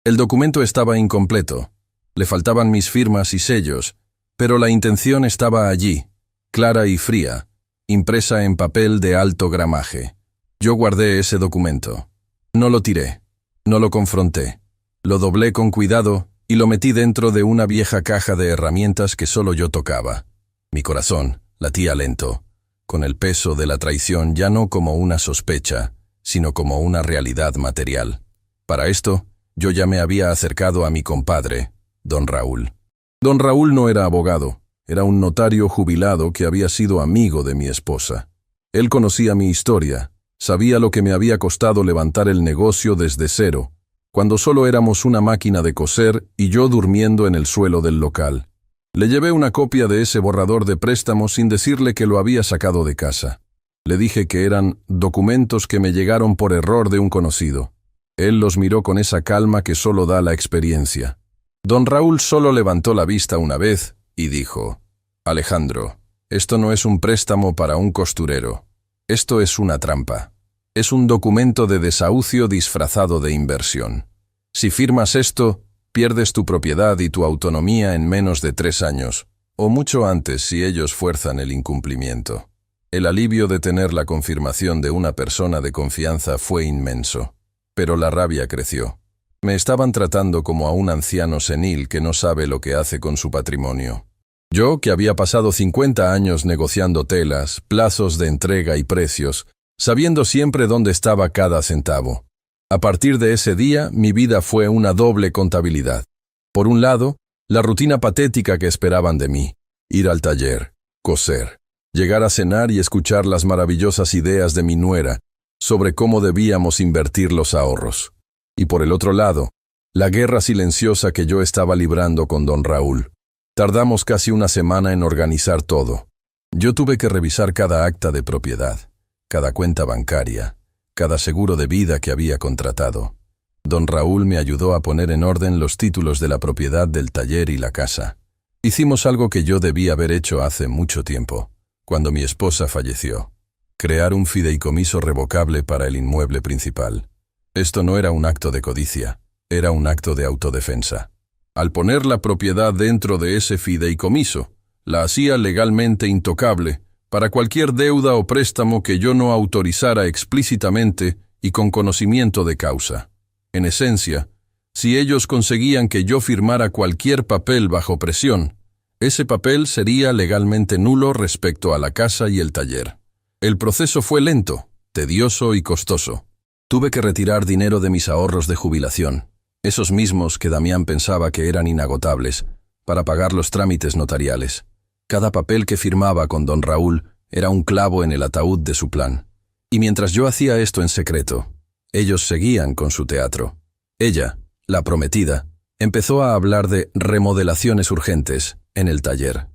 El documento estaba incompleto, le faltaban mis firmas y sellos, pero la intención estaba allí, clara y fría, impresa en papel de alto gramaje. Yo guardé ese documento. No lo tiré, no lo confronté. Lo doblé con cuidado y lo metí dentro de una vieja caja de herramientas que solo yo tocaba. Mi corazón latía lento, con el peso de la traición ya no como una sospecha, sino como una realidad material. Para esto, yo ya me había acercado a mi compadre, don Raúl. Don Raúl no era abogado, era un notario jubilado que había sido amigo de mi esposa. Él conocía mi historia, sabía lo que me había costado levantar el negocio desde cero, cuando solo éramos una máquina de coser y yo durmiendo en el suelo del local. Le llevé una copia de ese borrador de préstamo sin decirle que lo había sacado de casa. Le dije que eran documentos que me llegaron por error de un conocido. Él los miró con esa calma que solo da la experiencia. Don Raúl solo levantó la vista una vez y dijo: «Alejandro, esto no es un préstamo para un costurero. Esto es una trampa. Es un documento de desahucio disfrazado de inversión. Si firmas esto, pierdes tu propiedad y tu autonomía en menos de 3 años, o mucho antes si ellos fuerzan el incumplimiento». El alivio de tener la confirmación de una persona de confianza fue inmenso, pero la rabia creció. Me estaban tratando como a un anciano senil que no sabe lo que hace con su patrimonio. Yo, que había pasado 50 años negociando telas, plazos de entrega y precios, sabiendo siempre dónde estaba cada centavo. A partir de ese día, mi vida fue una doble contabilidad. Por un lado, la rutina patética que esperaban de mí: ir al taller, coser, llegar a cenar y escuchar las maravillosas ideas de mi nuera sobre cómo debíamos invertir los ahorros. Y por el otro lado, la guerra silenciosa que yo estaba librando con don Raúl. Tardamos casi una semana en organizar todo. Yo tuve que revisar cada acta de propiedad, cada cuenta bancaria, cada seguro de vida que había contratado. Don Raúl me ayudó a poner en orden los títulos de la propiedad del taller y la casa. Hicimos algo que yo debía haber hecho hace mucho tiempo, cuando mi esposa falleció: crear un fideicomiso revocable para el inmueble principal. Esto no era un acto de codicia, era un acto de autodefensa. Al poner la propiedad dentro de ese fideicomiso, la hacía legalmente intocable para cualquier deuda o préstamo que yo no autorizara explícitamente y con conocimiento de causa. En esencia, si ellos conseguían que yo firmara cualquier papel bajo presión, ese papel sería legalmente nulo respecto a la casa y el taller. El proceso fue lento, tedioso y costoso. Tuve que retirar dinero de mis ahorros de jubilación, esos mismos que Damián pensaba que eran inagotables, para pagar los trámites notariales. Cada papel que firmaba con don Raúl era un clavo en el ataúd de su plan. Y mientras yo hacía esto en secreto, ellos seguían con su teatro. Ella, la prometida, empezó a hablar de remodelaciones urgentes en el taller.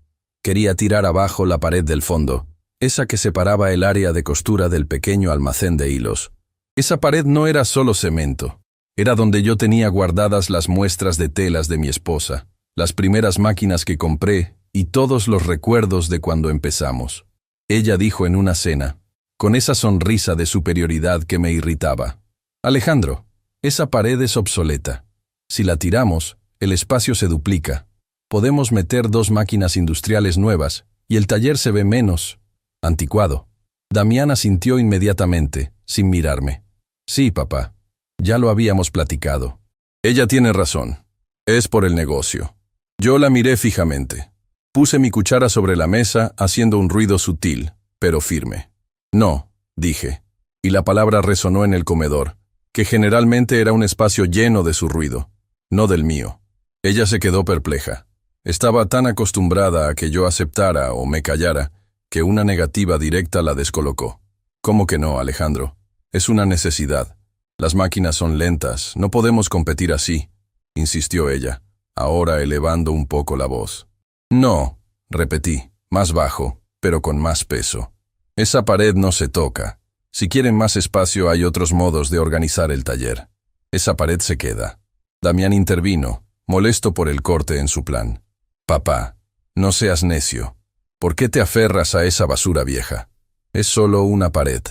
Quería tirar abajo la pared del fondo, esa que separaba el área de costura del pequeño almacén de hilos. Esa pared no era solo cemento, era donde yo tenía guardadas las muestras de telas de mi esposa, las primeras máquinas que compré y todos los recuerdos de cuando empezamos. Ella dijo en una cena, con esa sonrisa de superioridad que me irritaba: «Alejandro, esa pared es obsoleta. Si la tiramos, el espacio se duplica. Podemos meter 2 máquinas industriales nuevas y el taller se ve menos anticuado». Damián asintió inmediatamente, sin mirarme. «Sí, papá, ya lo habíamos platicado». Ella tiene razón. Es por el negocio. Yo la miré fijamente. Puse mi cuchara sobre la mesa haciendo un ruido sutil, pero firme. «No, dije, y la palabra resonó en el comedor, que generalmente era un espacio lleno de su ruido, no del mío. Ella se quedó perpleja. Estaba tan acostumbrada a que yo aceptara o me callara, que una negativa directa la descolocó. ¿Cómo que no, Alejandro? Es una necesidad. Las máquinas son lentas, no podemos competir así, insistió ella, ahora elevando un poco la voz. No, repetí, más bajo, pero con más peso. Esa pared no se toca. Si quieren más espacio hay otros modos de organizar el taller. Esa pared se queda. Damián intervino, molesto por el corte en su plan. Papá, no seas necio. ¿Por qué te aferras a esa basura vieja? Es solo una pared.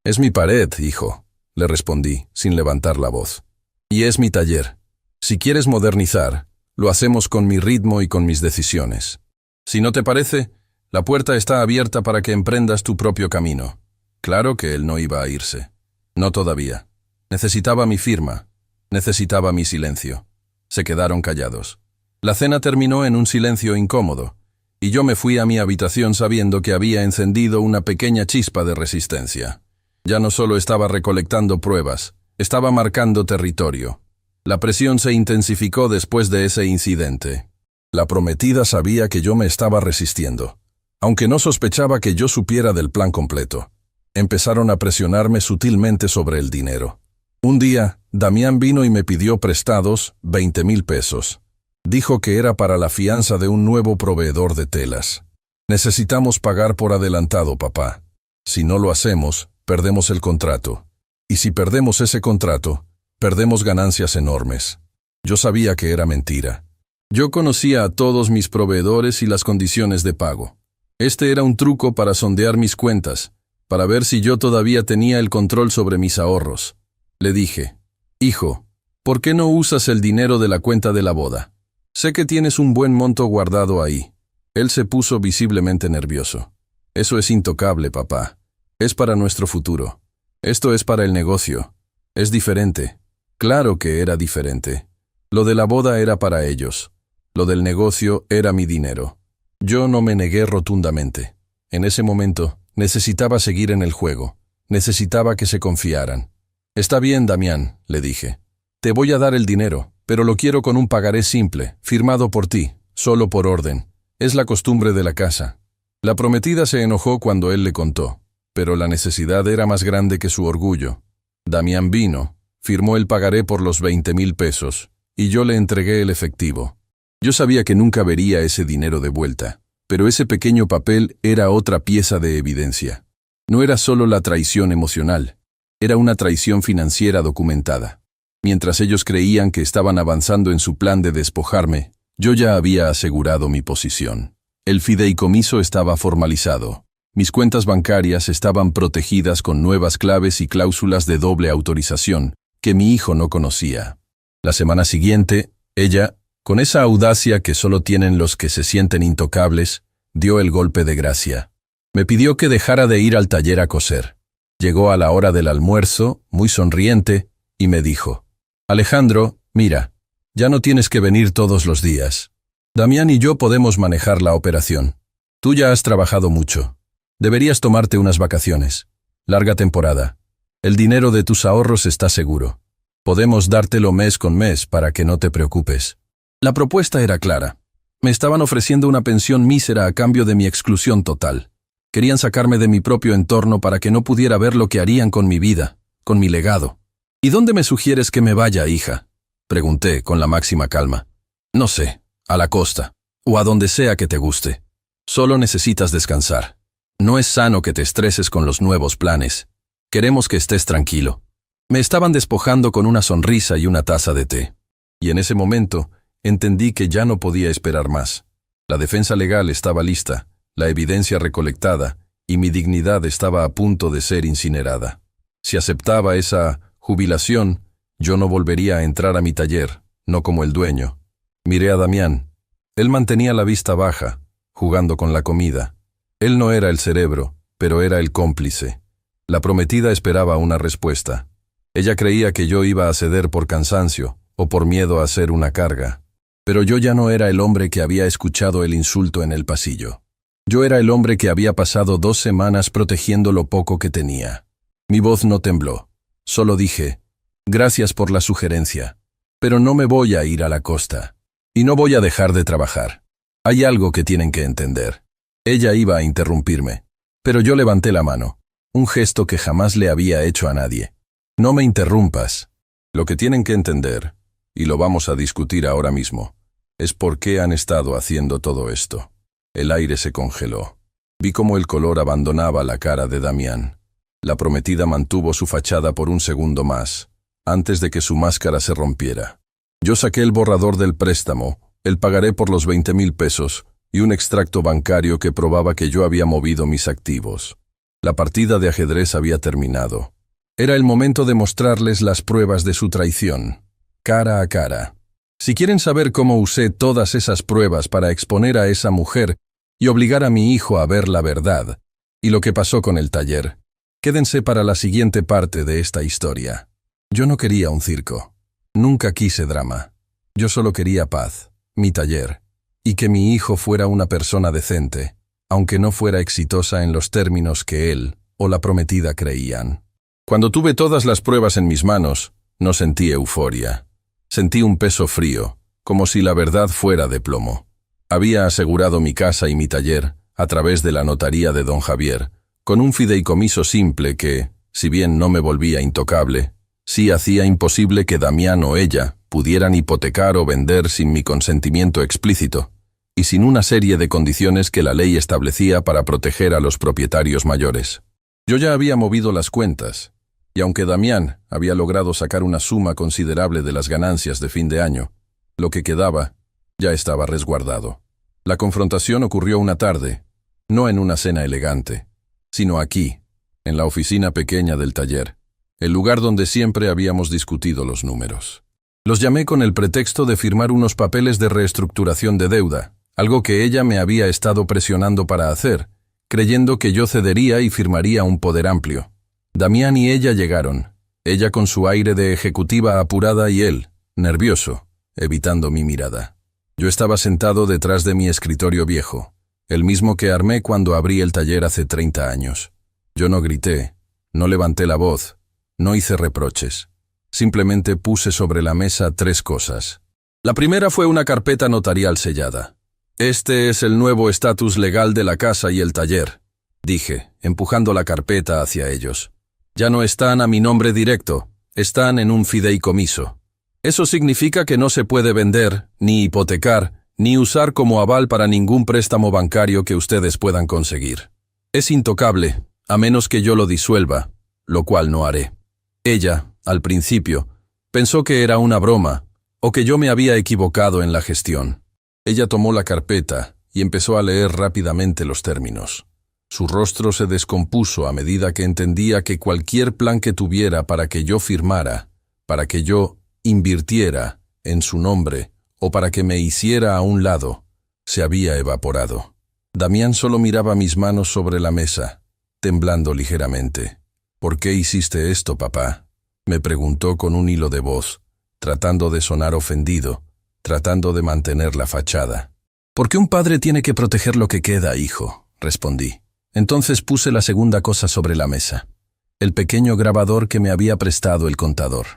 Es mi pared, hijo, le respondí, sin levantar la voz. Y es mi taller. Si quieres modernizar, lo hacemos con mi ritmo y con mis decisiones. Si no te parece, la puerta está abierta para que emprendas tu propio camino. Claro que él no iba a irse. No todavía. Necesitaba mi firma. Necesitaba mi silencio. Se quedaron callados. La cena terminó en un silencio incómodo, y yo me fui a mi habitación sabiendo que había encendido una pequeña chispa de resistencia. Ya no solo estaba recolectando pruebas, estaba marcando territorio. La presión se intensificó después de ese incidente. La prometida sabía que yo me estaba resistiendo, aunque no sospechaba que yo supiera del plan completo. Empezaron a presionarme sutilmente sobre el dinero. Un día, Damián vino y me pidió prestados 20,000 pesos. Dijo que era para la fianza de un nuevo proveedor de telas. Necesitamos pagar por adelantado, papá. Si no lo hacemos, perdemos el contrato. Y si perdemos ese contrato, perdemos ganancias enormes. Yo sabía que era mentira. Yo conocía a todos mis proveedores y las condiciones de pago. Este era un truco para sondear mis cuentas, para ver si yo todavía tenía el control sobre mis ahorros. Le dije, hijo, ¿por qué no usas el dinero de la cuenta de la boda? Sé que tienes un buen monto guardado ahí. Él se puso visiblemente nervioso. Eso es intocable, papá. Es para nuestro futuro. Esto es para el negocio. Es diferente. Claro que era diferente. Lo de la boda era para ellos. Lo del negocio era mi dinero. Yo no me negué rotundamente. En ese momento, necesitaba seguir en el juego. Necesitaba que se confiaran. Está bien, Damián, le dije. Te voy a dar el dinero, pero lo quiero con un pagaré simple, firmado por ti, solo por orden. Es la costumbre de la casa. La prometida se enojó cuando él le contó, pero la necesidad era más grande que su orgullo. Damián vino, firmó el pagaré por los 20,000 pesos, y yo le entregué el efectivo. Yo sabía que nunca vería ese dinero de vuelta, pero ese pequeño papel era otra pieza de evidencia. No era solo la traición emocional, era una traición financiera documentada. Mientras ellos creían que estaban avanzando en su plan de despojarme, yo ya había asegurado mi posición. El fideicomiso estaba formalizado. Mis cuentas bancarias estaban protegidas con nuevas claves y cláusulas de doble autorización, que mi hijo no conocía. La semana siguiente, ella, con esa audacia que solo tienen los que se sienten intocables, dio el golpe de gracia. Me pidió que dejara de ir al taller a coser. Llegó a la hora del almuerzo, muy sonriente, y me dijo, Alejandro, mira, ya no tienes que venir todos los días. Damián y yo podemos manejar la operación. Tú ya has trabajado mucho. Deberías tomarte unas vacaciones. Larga temporada. El dinero de tus ahorros está seguro. Podemos dártelo mes con mes para que no te preocupes. La propuesta era clara. Me estaban ofreciendo una pensión mísera a cambio de mi exclusión total. Querían sacarme de mi propio entorno para que no pudiera ver lo que harían con mi vida, con mi legado. ¿Y dónde me sugieres que me vaya, hija? Pregunté con la máxima calma. No sé, a la costa, o a donde sea que te guste. Solo necesitas descansar. No es sano que te estreses con los nuevos planes. Queremos que estés tranquilo. Me estaban despojando con una sonrisa y una taza de té. Y en ese momento, entendí que ya no podía esperar más. La defensa legal estaba lista, la evidencia recolectada, y mi dignidad estaba a punto de ser incinerada. Si aceptaba esa jubilación, yo no volvería a entrar a mi taller, no como el dueño. Miré a Damián. Él mantenía la vista baja, jugando con la comida. Él no era el cerebro, pero era el cómplice. La prometida esperaba una respuesta. Ella creía que yo iba a ceder por cansancio, o por miedo a ser una carga. Pero yo ya no era el hombre que había escuchado el insulto en el pasillo. Yo era el hombre que había pasado 2 semanas protegiendo lo poco que tenía. Mi voz no tembló. Solo dije, gracias por la sugerencia, pero no me voy a ir a la costa. Y no voy a dejar de trabajar. Hay algo que tienen que entender. Ella iba a interrumpirme, pero yo levanté la mano, un gesto que jamás le había hecho a nadie. No me interrumpas. Lo que tienen que entender, y lo vamos a discutir ahora mismo, es por qué han estado haciendo todo esto. El aire se congeló. Vi cómo el color abandonaba la cara de Damián. La prometida mantuvo su fachada por un segundo más, antes de que su máscara se rompiera. Yo saqué el borrador del préstamo, el pagaré por los 20,000 pesos y un extracto bancario que probaba que yo había movido mis activos. La partida de ajedrez había terminado. Era el momento de mostrarles las pruebas de su traición, cara a cara. Si quieren saber cómo usé todas esas pruebas para exponer a esa mujer y obligar a mi hijo a ver la verdad, y lo que pasó con el taller, quédense para la siguiente parte de esta historia. Yo no quería un circo. Nunca quise drama. Yo solo quería paz, mi taller, y que mi hijo fuera una persona decente, aunque no fuera exitosa en los términos que él o la prometida creían. Cuando tuve todas las pruebas en mis manos, no sentí euforia. Sentí un peso frío, como si la verdad fuera de plomo. Había asegurado mi casa y mi taller, a través de la notaría de don Javier, con un fideicomiso simple que, si bien no me volvía intocable, sí hacía imposible que Damián o ella pudieran hipotecar o vender sin mi consentimiento explícito, y sin una serie de condiciones que la ley establecía para proteger a los propietarios mayores. Yo ya había movido las cuentas, y aunque Damián había logrado sacar una suma considerable de las ganancias de fin de año, lo que quedaba ya estaba resguardado. La confrontación ocurrió una tarde, no en una cena elegante, sino aquí, en la oficina pequeña del taller, el lugar donde siempre habíamos discutido los números. Los llamé con el pretexto de firmar unos papeles de reestructuración de deuda, algo que ella me había estado presionando para hacer, creyendo que yo cedería y firmaría un poder amplio. Damián y ella llegaron, ella con su aire de ejecutiva apurada y él, nervioso, evitando mi mirada. Yo estaba sentado detrás de mi escritorio viejo, el mismo que armé cuando abrí el taller hace 30 años. Yo no grité, no levanté la voz, no hice reproches. Simplemente puse sobre la mesa 3 cosas. La primera fue una carpeta notarial sellada. Este es el nuevo estatus legal de la casa y el taller, dije, empujando la carpeta hacia ellos. Ya no están a mi nombre directo, están en un fideicomiso. Eso significa que no se puede vender, ni hipotecar, ni usar como aval para ningún préstamo bancario que ustedes puedan conseguir. Es intocable, a menos que yo lo disuelva, lo cual no haré. Ella, al principio, pensó que era una broma, o que yo me había equivocado en la gestión. Ella tomó la carpeta y empezó a leer rápidamente los términos. Su rostro se descompuso a medida que entendía que cualquier plan que tuviera para que yo firmara, para que yo invirtiera en su nombre o para que me hiciera a un lado, se había evaporado. Damián solo miraba mis manos sobre la mesa, temblando ligeramente. «¿Por qué hiciste esto, papá?», me preguntó con un hilo de voz, tratando de sonar ofendido, tratando de mantener la fachada. «Porque un padre tiene que proteger lo que queda, hijo», respondí. Entonces puse la segunda cosa sobre la mesa, el pequeño grabador que me había prestado el contador.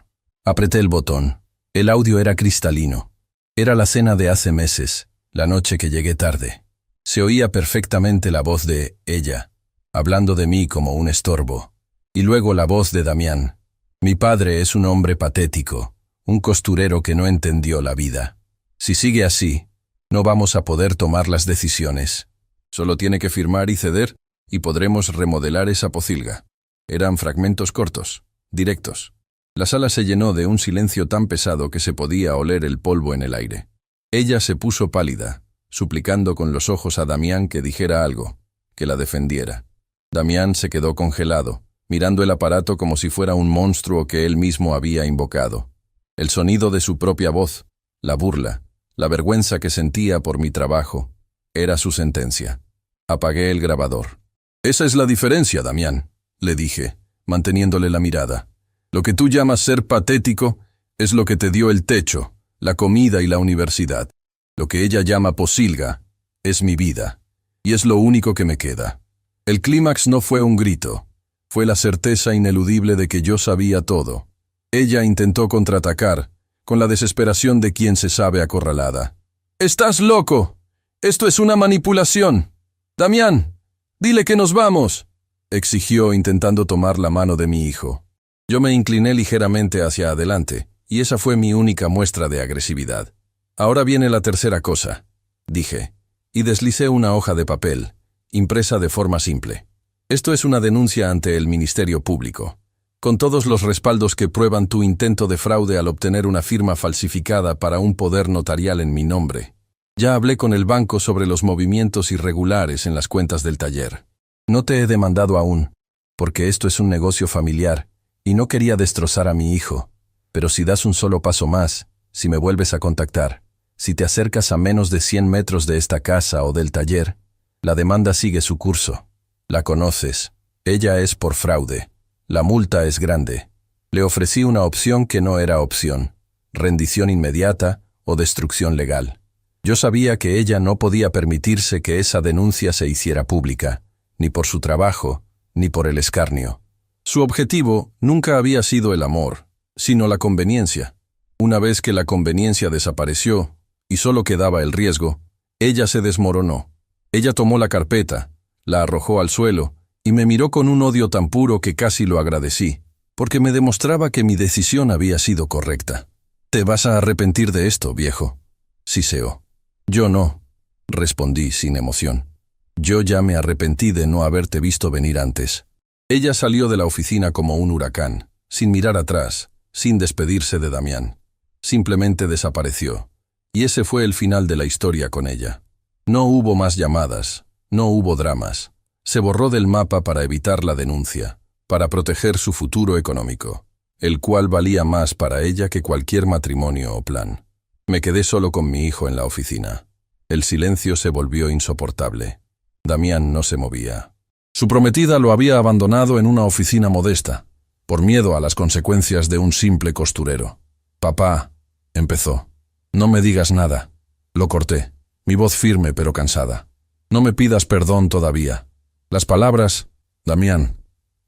Apreté el botón. El audio era cristalino. Era la cena de hace meses, la noche que llegué tarde. Se oía perfectamente la voz de ella, hablando de mí como un estorbo. Y luego la voz de Damián. «Mi padre es un hombre patético, un costurero que no entendió la vida. Si sigue así, no vamos a poder tomar las decisiones. Solo tiene que firmar y ceder, y podremos remodelar esa pocilga». Eran fragmentos cortos, directos. La sala se llenó de un silencio tan pesado que se podía oler el polvo en el aire. Ella se puso pálida, suplicando con los ojos a Damián que dijera algo, que la defendiera. Damián se quedó congelado, mirando el aparato como si fuera un monstruo que él mismo había invocado. El sonido de su propia voz, la burla, la vergüenza que sentía por mi trabajo, era su sentencia. Apagué el grabador. «Esa es la diferencia, Damián», le dije, manteniéndole la mirada. «Lo que tú llamas ser patético es lo que te dio el techo, la comida y la universidad. Lo que ella llama pocilga es mi vida, y es lo único que me queda». El clímax no fue un grito, Fue la certeza ineludible de que yo sabía todo. Ella intentó contraatacar, con la desesperación de quien se sabe acorralada. «¡Estás loco! ¡Esto es una manipulación! Damián, dile que nos vamos», exigió intentando tomar la mano de mi hijo. Yo me incliné ligeramente hacia adelante, y esa fue mi única muestra de agresividad. «Ahora viene la tercera cosa», dije, y deslicé una hoja de papel, impresa de forma simple. «Esto es una denuncia ante el Ministerio Público, con todos los respaldos que prueban tu intento de fraude al obtener una firma falsificada para un poder notarial en mi nombre. Ya hablé con el banco sobre los movimientos irregulares en las cuentas del taller. No te he demandado aún, porque esto es un negocio familiar, y no quería destrozar a mi hijo. Pero si das un solo paso más, si me vuelves a contactar, si te acercas a menos de 100 metros de esta casa o del taller, la demanda sigue su curso. La conoces. Ella es por fraude. La multa es grande. Le ofrecí una opción que no era opción: rendición inmediata o destrucción legal. Yo sabía que ella no podía permitirse que esa denuncia se hiciera pública, ni por su trabajo, ni por el escarnio. Su objetivo nunca había sido el amor, sino la conveniencia. Una vez que la conveniencia desapareció, y solo quedaba el riesgo, ella se desmoronó. Ella tomó la carpeta, la arrojó al suelo, y me miró con un odio tan puro que casi lo agradecí, porque me demostraba que mi decisión había sido correcta. «Te vas a arrepentir de esto, viejo», siseó. «Yo no», respondí sin emoción. «Yo ya me arrepentí de no haberte visto venir antes». Ella salió de la oficina como un huracán, sin mirar atrás, sin despedirse de Damián. Simplemente desapareció, y ese fue el final de la historia con ella. No hubo más llamadas, no hubo dramas. Se borró del mapa para evitar la denuncia, para proteger su futuro económico, el cual valía más para ella que cualquier matrimonio o plan. Me quedé solo con mi hijo en la oficina. El silencio se volvió insoportable. Damián no se movía. Su prometida lo había abandonado en una oficina modesta, por miedo a las consecuencias de un simple costurero. «Papá», empezó. «No me digas nada». Lo corté, mi voz firme pero cansada. «No me pidas perdón todavía. Las palabras, Damián,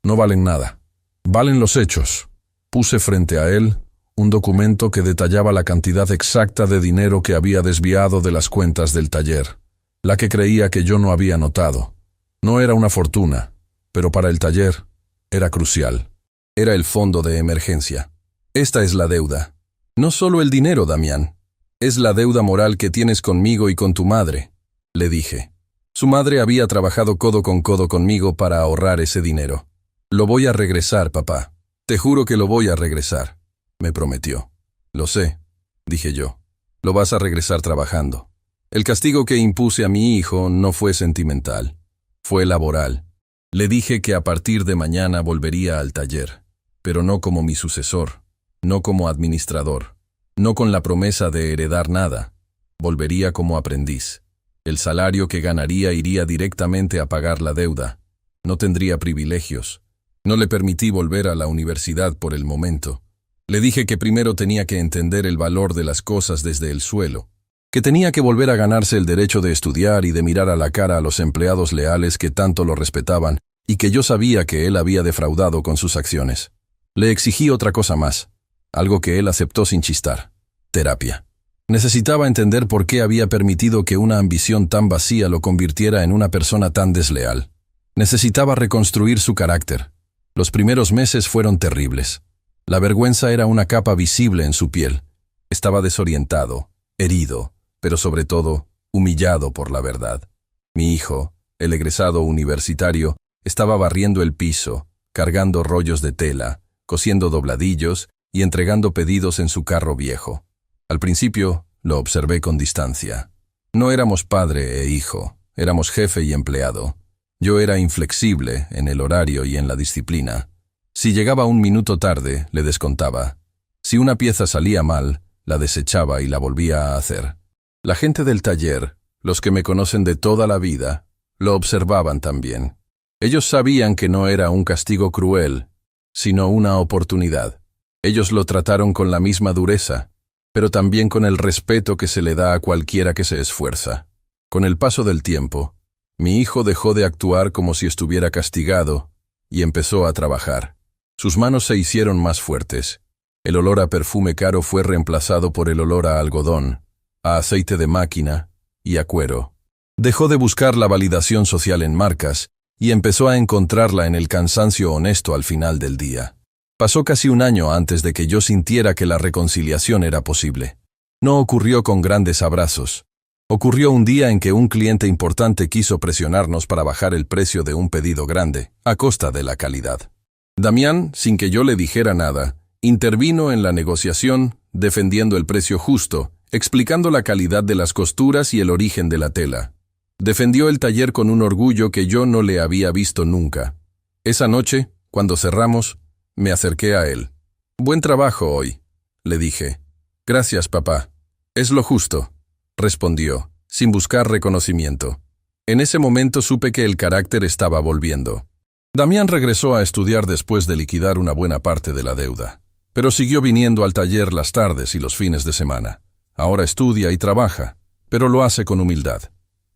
no valen nada. Valen los hechos». Puse frente a él un documento que detallaba la cantidad exacta de dinero que había desviado de las cuentas del taller, la que creía que yo no había notado. No era una fortuna, pero para el taller era crucial. Era el fondo de emergencia. «Esta es la deuda. No solo el dinero, Damián. Es la deuda moral que tienes conmigo y con tu madre», le dije. Su madre había trabajado codo con codo conmigo para ahorrar ese dinero. «Lo voy a regresar, papá. Te juro que lo voy a regresar», me prometió. «Lo sé», dije yo. «Lo vas a regresar trabajando». El castigo que impuse a mi hijo no fue sentimental. Fue laboral. Le dije que a partir de mañana volvería al taller, pero no como mi sucesor, no como administrador, no con la promesa de heredar nada. Volvería como aprendiz. El salario que ganaría iría directamente a pagar la deuda. No tendría privilegios. No le permití volver a la universidad por el momento. Le dije que primero tenía que entender el valor de las cosas desde el suelo, que tenía que volver a ganarse el derecho de estudiar y de mirar a la cara a los empleados leales que tanto lo respetaban y que yo sabía que él había defraudado con sus acciones. Le exigí otra cosa más, algo que él aceptó sin chistar: terapia. Necesitaba entender por qué había permitido que una ambición tan vacía lo convirtiera en una persona tan desleal. Necesitaba reconstruir su carácter. Los primeros meses fueron terribles. La vergüenza era una capa visible en su piel. Estaba desorientado, herido, pero sobre todo, humillado por la verdad. Mi hijo, el egresado universitario, estaba barriendo el piso, cargando rollos de tela, cosiendo dobladillos y entregando pedidos en su carro viejo. Al principio, lo observé con distancia. No éramos padre e hijo, éramos jefe y empleado. Yo era inflexible en el horario y en la disciplina. Si llegaba un minuto tarde, le descontaba. Si una pieza salía mal, la desechaba y la volvía a hacer. La gente del taller, los que me conocen de toda la vida, lo observaban también. Ellos sabían que no era un castigo cruel, sino una oportunidad. Ellos lo trataron con la misma dureza, pero también con el respeto que se le da a cualquiera que se esfuerza. Con el paso del tiempo, mi hijo dejó de actuar como si estuviera castigado y empezó a trabajar. Sus manos se hicieron más fuertes. El olor a perfume caro fue reemplazado por el olor a algodón, a aceite de máquina y a cuero. Dejó de buscar la validación social en marcas y empezó a encontrarla en el cansancio honesto al final del día. Pasó casi un año antes de que yo sintiera que la reconciliación era posible. No ocurrió con grandes abrazos. Ocurrió un día en que un cliente importante quiso presionarnos para bajar el precio de un pedido grande, a costa de la calidad. Damián, sin que yo le dijera nada, intervino en la negociación, defendiendo el precio justo, explicando la calidad de las costuras y el origen de la tela. Defendió el taller con un orgullo que yo no le había visto nunca. Esa noche, cuando cerramos, me acerqué a él. «Buen trabajo hoy», le dije. «Gracias, papá. Es lo justo», respondió, sin buscar reconocimiento. En ese momento supe que el carácter estaba volviendo. Damián regresó a estudiar después de liquidar una buena parte de la deuda, pero siguió viniendo al taller las tardes y los fines de semana. Ahora estudia y trabaja, pero lo hace con humildad.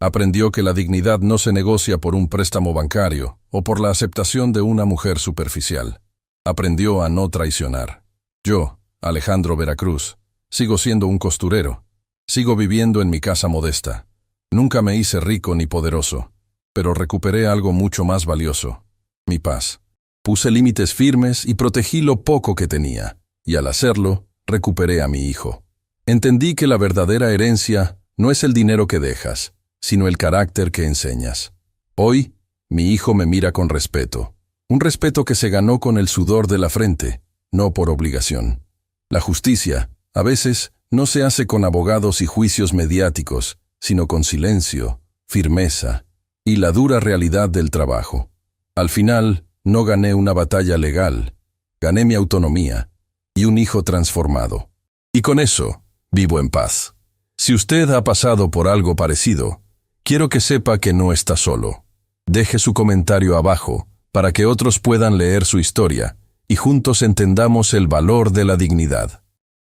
Aprendió que la dignidad no se negocia por un préstamo bancario o por la aceptación de una mujer superficial. Aprendió a no traicionar. Yo, Alejandro Veracruz, sigo siendo un costurero. Sigo viviendo en mi casa modesta. Nunca me hice rico ni poderoso, pero recuperé algo mucho más valioso: mi paz. Puse límites firmes y protegí lo poco que tenía, y al hacerlo, recuperé a mi hijo. Entendí que la verdadera herencia no es el dinero que dejas, sino el carácter que enseñas. Hoy, mi hijo me mira con respeto. Un respeto que se ganó con el sudor de la frente, no por obligación. La justicia, a veces, no se hace con abogados y juicios mediáticos, sino con silencio, firmeza y la dura realidad del trabajo. Al final, no gané una batalla legal, gané mi autonomía y un hijo transformado. Y con eso, vivo en paz. Si usted ha pasado por algo parecido, quiero que sepa que no está solo. Deje su comentario abajo para que otros puedan leer su historia y juntos entendamos el valor de la dignidad.